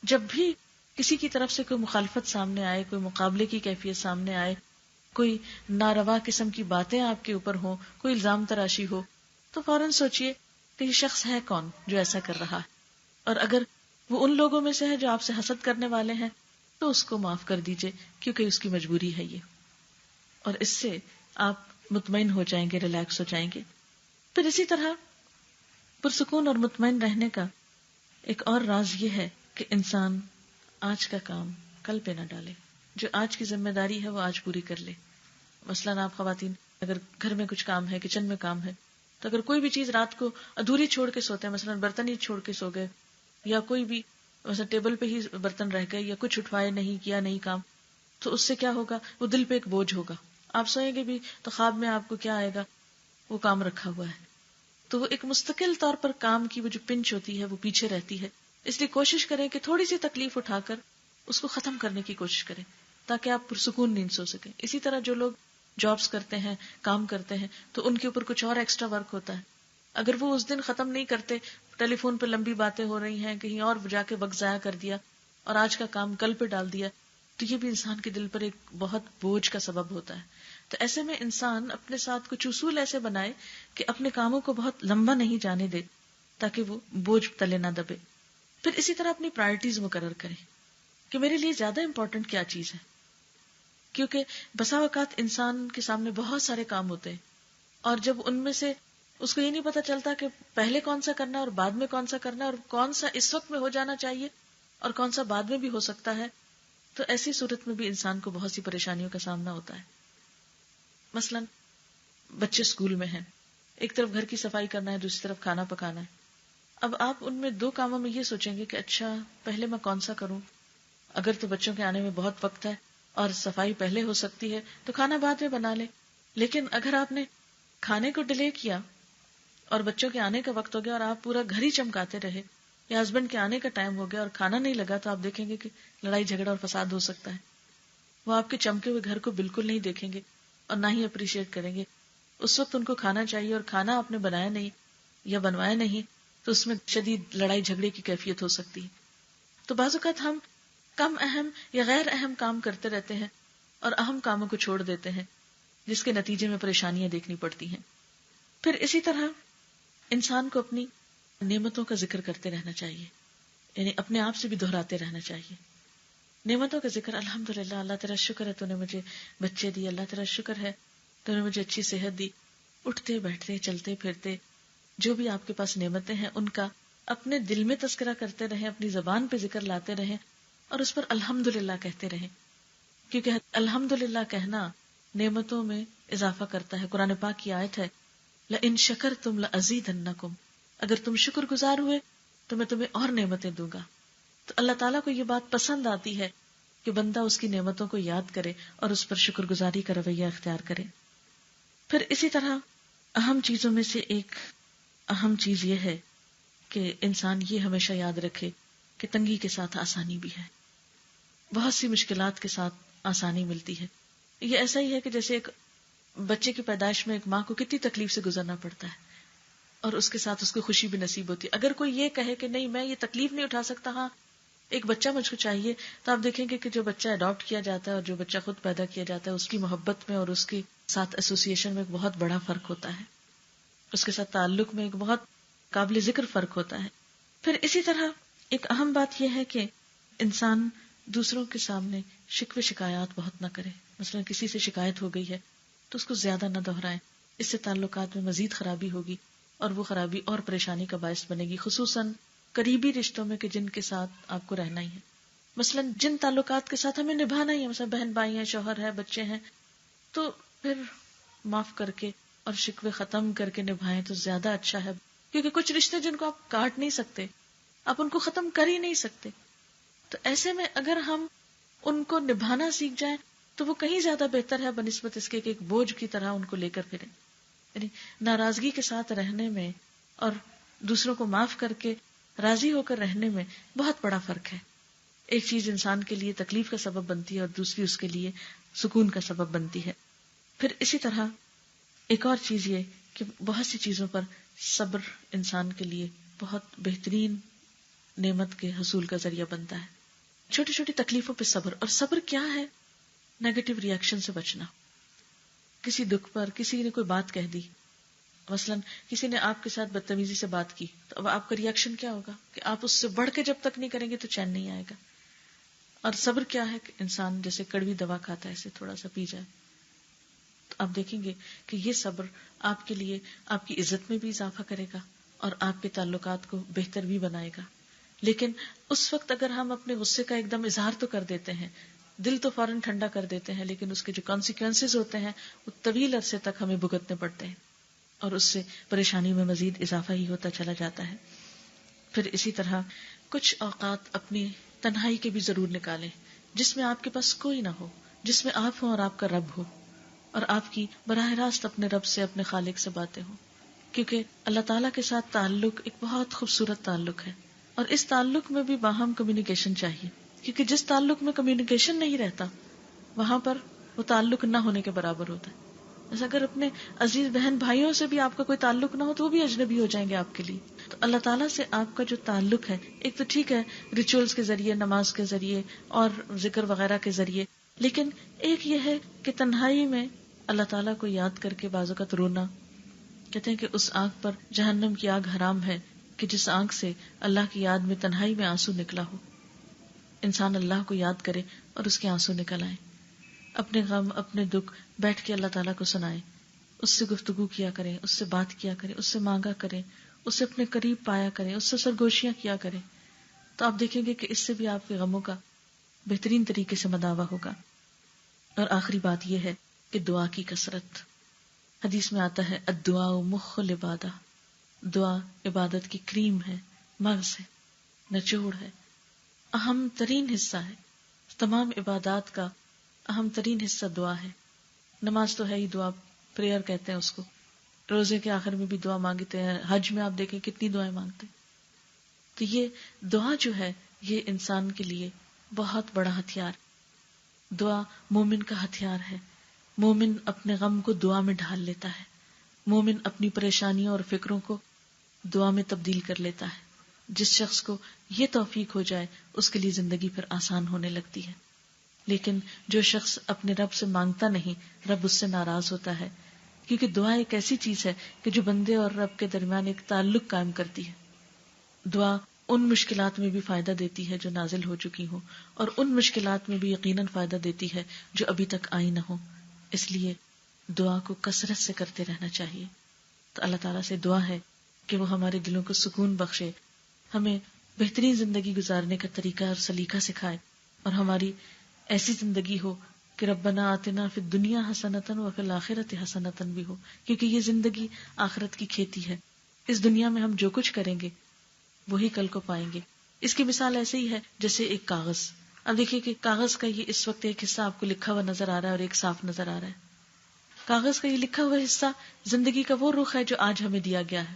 A: جب بھی کسی کی طرف سے کوئی مخالفت سامنے آئے، کوئی مقابلے کی کیفیت سامنے آئے، کوئی ناروا قسم کی باتیں آپ کے اوپر ہوں، کوئی الزام تراشی ہو، تو فوراً سوچئے کہ یہ شخص ہے کون جو ایسا کر رہا ہے. اور اگر وہ ان لوگوں میں سے ہے جو آپ سے حسد کرنے والے ہیں تو اس کو معاف کر دیجئے، کیونکہ اس کی مجبوری ہے یہ، اور اس سے آپ مطمئن ہو جائیں گے، ریلیکس ہو جائیں گے۔ پھر اسی طرح پرسکون اور مطمئن رہنے کا ایک اور راز یہ ہے کہ انسان آج کا کام کل پہ نہ ڈالے، جو آج کی ذمہ داری ہے وہ آج پوری کر لے۔ مثلاً آپ خواتین اگر گھر میں کچھ کام ہے، کچن میں کام ہے، تو اگر کوئی بھی چیز رات کو ادھوری چھوڑ کے سوتے ہیں، مثلاً برتن ہی چھوڑ کے سو گئے، یا کوئی بھی مثلا ٹیبل پہ ہی برتن رہ گئے، یا کچھ اٹھوائے نہیں، کیا نہیں کام، تو اس سے کیا ہوگا، وہ دل پہ ایک بوجھ ہوگا۔ آپ سوئیں گے بھی تو خواب میں آپ کو کیا آئے گا، وہ کام رکھا ہوا ہے، تو وہ ایک مستقل طور پر کام کی وہ جو پنچ ہوتی ہے وہ پیچھے رہتی ہے۔ اس لیے کوشش کریں کہ تھوڑی سی تکلیف اٹھا کر اس کو ختم کرنے کی کوشش کریں تاکہ آپ پرسکون نیند سو سکیں۔ اسی طرح جو لوگ جابس کرتے ہیں، کام کرتے ہیں، تو ان کے اوپر کچھ اور ایکسٹرا ورک ہوتا ہے، اگر وہ اس دن ختم نہیں کرتے، ٹیلی فون پہ لمبی باتیں ہو رہی ہیں، کہیں اور جا کے وقت ضائع کر دیا اور آج کا کام کل پہ ڈال دیا، تو یہ بھی انسان کے دل پر ایک بہت بوجھ کا سبب ہوتا ہے۔ تو ایسے میں انسان اپنے ساتھ کچھ اصول ایسے بنائے کہ اپنے کاموں کو بہت لمبا نہیں جانے دے تاکہ وہ بوجھ تلے نہ دبے۔ پھر اسی طرح اپنی پرائرٹیز مقرر کریں کہ میرے لیے زیادہ امپورٹنٹ کیا چیز ہے، کیونکہ بسا اوقات انسان کے سامنے بہت سارے کام ہوتے ہیں، اور جب ان میں سے اس کو یہ نہیں پتا چلتا کہ پہلے کون سا کرنا ہے اور بعد میں کون سا کرنا ہے، اور کون سا اس وقت میں ہو جانا چاہیے اور کون سا بعد میں بھی ہو سکتا ہے، تو ایسی صورت میں بھی انسان کو بہت سی پریشانیوں کا سامنا ہوتا ہے۔ مثلا بچے اسکول میں ہیں، ایک طرف گھر کی صفائی کرنا ہے، دوسری طرف کھانا پکانا ہے۔ اب آپ ان میں دو کاموں میں یہ سوچیں گے کہ اچھا پہلے میں کون سا کروں، اگر تو بچوں کے آنے میں بہت وقت ہے اور صفائی پہلے ہو سکتی ہے تو کھانا بعد میں بنا لے، لیکن اگر آپ نے کھانے کو ڈیلے کیا اور بچوں کے آنے کا وقت ہو گیا اور آپ پورا گھر ہی چمکاتے رہے، یا ہسبینڈ کے آنے کا ٹائم ہو گیا اور کھانا نہیں لگا، تو آپ دیکھیں گے کہ لڑائی جھگڑا اور فساد ہو سکتا ہے۔ وہ آپ کے چمکے ہوئے گھر کو بالکل نہیں دیکھیں گے اور نہ ہی اپریشیٹ کریں گے۔ اس وقت ان کو کھانا چاہیے اور کھانا آپ نے بنایا نہیں یا بنوایا نہیں تو اس میں شدید لڑائی جھگڑے کی کیفیت ہو سکتی ہے۔ تو بعض اوقات ہم کم اہم یا غیر اہم کام کرتے رہتے ہیں اور اہم کاموں کو چھوڑ دیتے ہیں، جس کے نتیجے میں پریشانیاں دیکھنی پڑتی ہیں۔ پھر اسی طرح انسان کو اپنی نعمتوں کا ذکر کرتے رہنا چاہیے، یعنی اپنے آپ سے بھی دہراتے رہنا چاہیے۔ نعمتوں کا ذکر، الحمدللہ، اللہ تیرا شکر ہے تو نے مجھے بچے دی، اللہ تیرا شکر ہے تو نے مجھے اچھی صحت دی۔ اٹھتے بیٹھتے چلتے پھرتے جو بھی آپ کے پاس نعمتیں ہیں ان کا اپنے دل میں تذکرہ کرتے رہیں، اپنی زبان پہ ذکر لاتے رہیں اور اس پر الحمدللہ کہتے رہیں، کیونکہ الحمدللہ کہنا نعمتوں میں اضافہ کرتا ہے۔ قرآن پاک کی آیت ہے، لَإِن شَكَرْتُمْ لَأَزِيدَنَّكُمْ، اگر تم شکر گزار ہوئے تو میں تمہیں اور نعمتیں دوں گا۔ تو اللہ تعالیٰ کو یہ بات پسند آتی ہے کہ بندہ اس کی نعمتوں کو یاد کرے اور اس پر شکر گزاری کا رویہ اختیار کرے۔ پھر اسی طرح اہم چیزوں میں سے ایک اہم چیز یہ ہے کہ انسان یہ ہمیشہ یاد رکھے کہ تنگی کے ساتھ آسانی بھی ہے، بہت سی مشکلات کے ساتھ آسانی ملتی ہے۔ یہ ایسا ہی ہے کہ جیسے ایک بچے کی پیدائش میں ایک ماں کو کتنی تکلیف سے گزرنا پڑتا ہے اور اس کے ساتھ اس کو خوشی بھی نصیب ہوتی ہے۔ اگر کوئی یہ کہے کہ نہیں میں یہ تکلیف نہیں اٹھا سکتا، ہاں ایک بچہ مجھ کو چاہیے، تو آپ دیکھیں گے کہ جو بچہ اڈاپٹ کیا جاتا ہے اور جو بچہ خود پیدا کیا جاتا ہے، اس کی محبت میں اور اس کے ساتھ ایسوسیشن میں ایک بہت بڑا فرق ہوتا ہے، اس کے ساتھ تعلق میں ایک بہت قابل ذکر فرق ہوتا ہے۔ پھر اسی طرح ایک اہم بات یہ ہے کہ انسان دوسروں کے سامنے شکوے شکایات بہت نہ کرے۔ مثلا کسی سے شکایت ہو گئی ہے تو اس کو زیادہ نہ دہرائیں، اس سے تعلقات میں مزید خرابی ہوگی اور وہ خرابی اور پریشانی کا باعث بنے گی، خصوصاً قریبی رشتوں میں کہ جن کے ساتھ آپ کو رہنا ہی ہے۔ مثلا جن تعلقات کے ساتھ ہمیں نبھانا ہی ہے، مثلا بہن بھائی ہیں، شوہر ہے، بچے ہیں، تو پھر معاف کر کے اور شکوے ختم کر کے نبھائیں تو زیادہ اچھا ہے، کیونکہ کچھ رشتے جن کو آپ کاٹ نہیں سکتے، آپ ان کو ختم کر ہی نہیں سکتے، تو ایسے میں اگر ہم ان کو نبھانا سیکھ جائیں تو وہ کہیں زیادہ بہتر ہے بنسبت اس کے کہ ایک بوجھ کی طرح ان کو لے کر پھریں۔ یعنی ناراضگی کے ساتھ رہنے میں اور دوسروں کو معاف کر کے راضی ہو کر رہنے میں بہت بڑا فرق ہے۔ ایک چیز انسان کے لیے تکلیف کا سبب بنتی ہے اور دوسری اس کے لیے سکون کا سبب بنتی ہے۔ پھر اسی طرح ایک اور چیز یہ کہ بہت سی چیزوں پر صبر انسان کے لیے بہت بہترین نعمت کے حصول کا ذریعہ بنتا ہے۔ چھوٹی چھوٹی تکلیفوں پہ صبر، اور صبر کیا ہے؟ نیگیٹو ری ایکشن سے بچنا۔ کسی دکھ پر کسی نے کوئی بات کہہ دی مثلاً کسی نے آپ کے ساتھ بدتمیزی سے بات کی تو اب آپ کا ریئیکشن کیا ہوگا کہ آپ اس سے بڑھ کے جب تک نہیں کریں گے تو چین نہیں آئے گا. اور صبر کیا ہے کہ انسان جیسے کڑوی دوا کھاتا ہے اسے تھوڑا سا پی جائے. تو آپ دیکھیں گے کہ یہ صبر آپ کے لیے آپ کی عزت میں بھی اضافہ کرے گا اور آپ کے تعلقات کو بہتر بھی بنائے گا. لیکن اس وقت اگر ہم اپنے غصے کا ایک دم اظہار تو کر دیتے ہیں, دل تو فوراً ٹھنڈا کر دیتے ہیں, لیکن اس کے جو کانسیکوینسز ہوتے ہیں وہ طویل عرصے تک ہمیں بھگتنے پڑتے ہیں اور اس سے پریشانی میں مزید اضافہ ہی ہوتا چلا جاتا ہے. پھر اسی طرح کچھ اوقات اپنی تنہائی کے بھی ضرور نکالیں جس میں آپ کے پاس کوئی نہ ہو, جس میں آپ ہوں اور آپ کا رب ہو, اور آپ کی براہ راست اپنے رب سے, اپنے خالق سے باتیں ہوں. کیونکہ اللہ تعالیٰ کے ساتھ تعلق ایک بہت خوبصورت تعلق ہے, اور اس تعلق میں بھی باہم کمیونیکیشن چاہیے, کیونکہ جس تعلق میں کمیونیکیشن نہیں رہتا وہاں پر وہ تعلق نہ ہونے کے برابر ہوتا ہے. جیسے اگر اپنے عزیز بہن بھائیوں سے بھی آپ کا کوئی تعلق نہ ہو تو وہ بھی اجنبی ہو جائیں گے آپ کے لیے. تو اللہ تعالیٰ سے آپ کا جو تعلق ہے, ایک تو ٹھیک ہے ریچولز کے ذریعے, نماز کے ذریعے اور ذکر وغیرہ کے ذریعے, لیکن ایک یہ ہے کہ تنہائی میں اللہ تعالیٰ کو یاد کر کے بعض اوقات رونا. کہتے ہیں کہ اس آنکھ پر جہنم کی آگ حرام ہے کہ جس آنکھ سے اللہ کی یاد میں تنہائی میں آنسو نکلا ہو. انسان اللہ کو یاد کرے اور اس کے آنسو نکل آئے, اپنے غم اپنے دکھ بیٹھ کے اللہ تعالیٰ کو سنائے, اس سے گفتگو کیا کریں, اس سے بات کیا کریں, اس سے مانگا کریں, اس سے اپنے قریب پایا کریں, اس سے سرگوشیاں کیا کریں. تو آپ دیکھیں گے کہ اس سے بھی آپ کے غموں کا بہترین طریقے سے مداوع ہوگا. اور آخری بات یہ ہے کہ دعا کی کثرت. حدیث میں آتا ہے الدعاء مخ العبادہ, دعا عبادت کی کریم ہے, مغز ہے, نچوڑ ہے, اہم ترین حصہ ہے. تمام عبادات کا اہم ترین حصہ دعا ہے. نماز تو ہے ہی دعا, پریئر کہتے ہیں اس کو. روزے کے آخر میں بھی دعا مانگتے ہیں, حج میں آپ دیکھیں کتنی دعائیں مانگتے ہیں. تو یہ دعا جو ہے یہ انسان کے لیے بہت بڑا ہتھیار. دعا مومن کا ہتھیار ہے. مومن اپنے غم کو دعا میں ڈھال لیتا ہے. مومن اپنی پریشانیوں اور فکروں کو دعا میں تبدیل کر لیتا ہے. جس شخص کو یہ توفیق ہو جائے اس کے لیے زندگی پھر آسان ہونے لگتی ہے. لیکن جو شخص اپنے رب سے مانگتا نہیں, رب اس سے ناراض ہوتا ہے, کیونکہ دعا ایک ایسی چیز ہے کہ جو بندے اور رب کے درمیان ایک تعلق قائم کرتی ہے. دعا ان مشکلات میں بھی فائدہ دیتی ہے جو نازل ہو چکی ہوں, اور ان مشکلات میں بھی یقیناً فائدہ دیتی ہے جو ابھی تک آئی نہ ہو. اس لیے دعا کو کثرت سے کرتے رہنا چاہیے. تو اللہ تعالیٰ سے دعا ہے کہ وہ ہمارے دلوں کو سکون بخشے, ہمیں بہترین زندگی گزارنے کا طریقہ اور سلیقہ سکھائے, اور ہماری ایسی زندگی ہو کہ ربنا آتنا فی الدنیا حسنۃ وفی الآخرۃ حسنۃ بھی ہو, کیونکہ یہ زندگی آخرت کی کھیتی ہے. اس دنیا میں ہم جو کچھ کریں گے وہی کل کو پائیں گے. اس کی مثال ایسے ہی ہے جیسے ایک کاغذ. اب دیکھیے کہ کاغذ کا یہ اس وقت ایک حصہ آپ کو لکھا ہوا نظر آ رہا ہے اور ایک صاف نظر آ رہا ہے. کاغذ کا یہ لکھا ہوا حصہ زندگی کا وہ رخ ہے جو آج ہمیں دیا گیا ہے,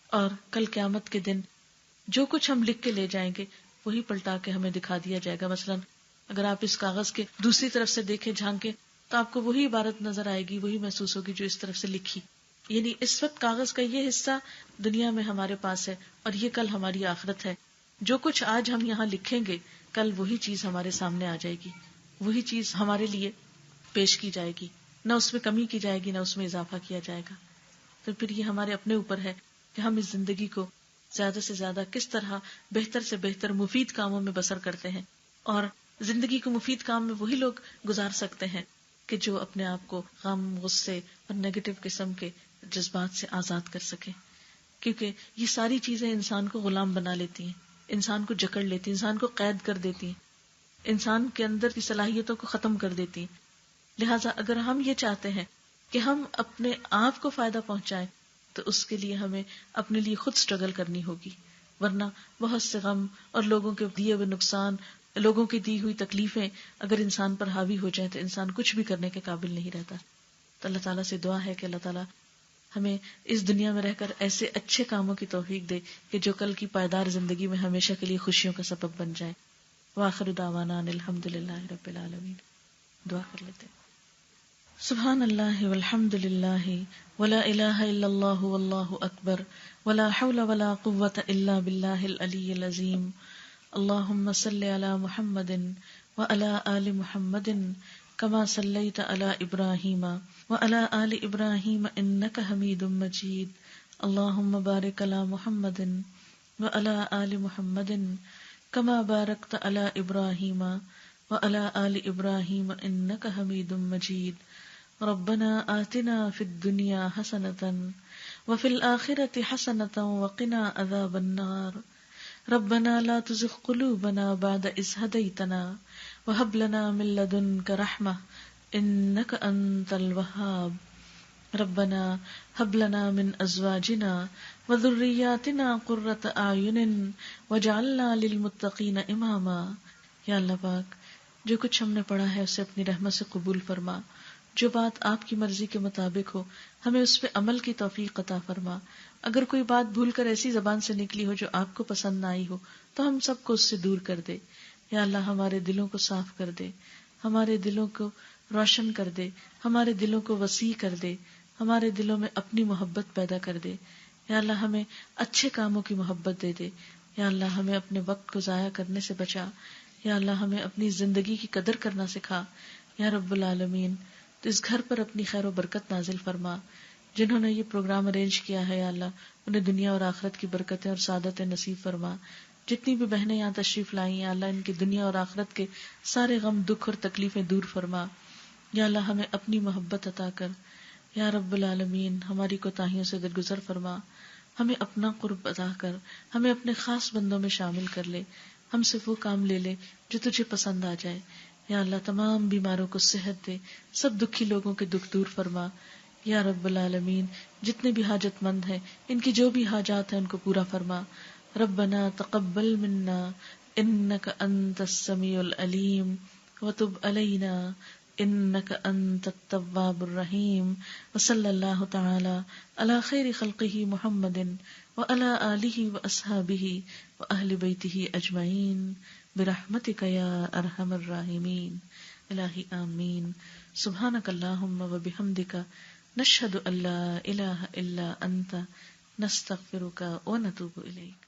A: اور کل قیامت کے دن جو کچھ ہم لکھ کے لے جائیں گے وہی پلٹا کے ہمیں دکھا دیا جائے گا. مثلاً اگر آپ اس کاغذ کے دوسری طرف سے دیکھیں, جھانکیں, تو آپ کو وہی عبارت نظر آئے گی, وہی محسوس ہوگی جو اس طرف سے لکھی. یعنی اس وقت کاغذ کا یہ حصہ دنیا میں ہمارے پاس ہے, اور یہ کل ہماری آخرت ہے. جو کچھ آج ہم یہاں لکھیں گے کل وہی چیز ہمارے سامنے آ جائے گی, وہی چیز ہمارے لیے پیش کی جائے گی, نہ اس میں کمی کی جائے گی نہ اس میں اضافہ کیا جائے گا. تو پھر یہ ہمارے اپنے اوپر ہے کہ ہم اس زندگی کو زیادہ سے زیادہ کس طرح بہتر سے بہتر مفید کاموں میں بسر کرتے ہیں. اور زندگی کو مفید کام میں وہی لوگ گزار سکتے ہیں کہ جو اپنے آپ کو غم, غصے اور نیگیٹو قسم کے جذبات سے آزاد کر سکیں, کیونکہ یہ ساری چیزیں انسان کو غلام بنا لیتی ہیں, انسان کو جکڑ لیتی ہیں, انسان کو قید کر دیتی ہیں, انسان کے اندر کی صلاحیتوں کو ختم کر دیتی ہیں. لہٰذا اگر ہم یہ چاہتے ہیں کہ ہم اپنے آپ کو فائدہ پہنچائیں تو اس کے لیے ہمیں اپنے لیے خود سٹرگل کرنی ہوگی, ورنہ بہت سے غم اور لوگوں کے دیے ہوئے نقصان, لوگوں کی دی ہوئی تکلیفیں اگر انسان پر حاوی ہو جائیں تو انسان کچھ بھی کرنے کے قابل نہیں رہتا. تو اللہ تعالیٰ سے دعا ہے کہ اللہ تعالیٰ ہمیں اس دنیا میں رہ کر ایسے اچھے کاموں کی توفیق دے کہ جو کل کی پائیدار زندگی میں ہمیشہ کے لیے خوشیوں کا سبب بن جائے. وآخر دعوانا ان الحمدللہ رب العالمین. دعا کر لیتے ہیں. سبحان اللہ والحمد للہ ولا الہ الا اللہ واللہ اکبر ولا حول ولا قوة الا باللہ العلی العظیم. اللہم صل علی محمد وعلی آل محمد کما صلیت علی ابراہیم وعلى آل إبراهيم إنك حميد مجيد. اللهم بارك على محمد وعلى آل محمد كما باركت على إبراهيم وعلى آل إبراهيم إنك حميد مجيد. ربنا آتنا في الدنيا حسنة وفي الآخرة حسنة وقنا عذاب النار. ربنا لا تزغ قلوبنا بعد إذ هديتنا وهب لنا من لدنك رحمة إنك أنت الوهاب. ربنا هب لنا من أزواجنا وذرياتنا قرة أعين واجعلنا للمتقين إماما. یا اللہ پاک، جو کچھ ہم نے پڑھا ہے اسے اپنی رحمت سے قبول فرما، جو بات آپ کی مرضی کے مطابق ہو ہمیں اس پہ عمل کی توفیق عطا فرما. اگر کوئی بات بھول کر ایسی زبان سے نکلی ہو جو آپ کو پسند نہ آئی ہو تو ہم سب کو اس سے دور کر دے. یا اللہ ہمارے دلوں کو صاف کر دے، ہمارے دلوں کو روشن کر دے، ہمارے دلوں کو وسیع کر دے، ہمارے دلوں میں اپنی محبت پیدا کر دے. یا اللہ ہمیں اچھے کاموں کی محبت دے دے. یا اللہ ہمیں اپنے وقت کو ضائع کرنے سے بچا. یا اللہ ہمیں اپنی زندگی کی قدر کرنا سکھا. یا رب العالمین، تو اس گھر پر اپنی خیر و برکت نازل فرما. جنہوں نے یہ پروگرام ارینج کیا ہے یا اللہ انہیں دنیا اور آخرت کی برکتیں اور سعادتیں نصیب فرما. جتنی بھی بہنیں یہاں تشریف لائیں یا اللہ ان کی دنیا اور آخرت کے سارے غم، دکھ اور تکلیفیں دور فرما. یا اللہ ہمیں اپنی محبت عطا کر. یا رب العالمین، ہماری کوتاہیوں سے درگزر فرما. ہمیں اپنا قرب عطا کر، ہمیں اپنے خاص بندوں میں شامل کر لے. ہم سے وہ کام لے لے جو تجھے پسند آ جائے. یا اللہ تمام بیماروں کو صحت دے، سب دکھی لوگوں کے دکھ دور فرما. یا رب العالمین، جتنے بھی حاجت مند ہیں ان کی جو بھی حاجات ہیں ان کو پورا فرما. ربنا تقبل منا انک انت السمیع العلیم وتب علینا انک انت التواب الرحیم. وصلی اللہ تعالی علی خیر خلقہ محمد وعلی آلہ واصحابہ واہل بیتہ اجمعین برحمتک یا ارحم الراحمین. الہی آمین. سبحانک اللہم وبحمدک نشہد ان لا الہ الا انت نستغفرک ونتوب الیک.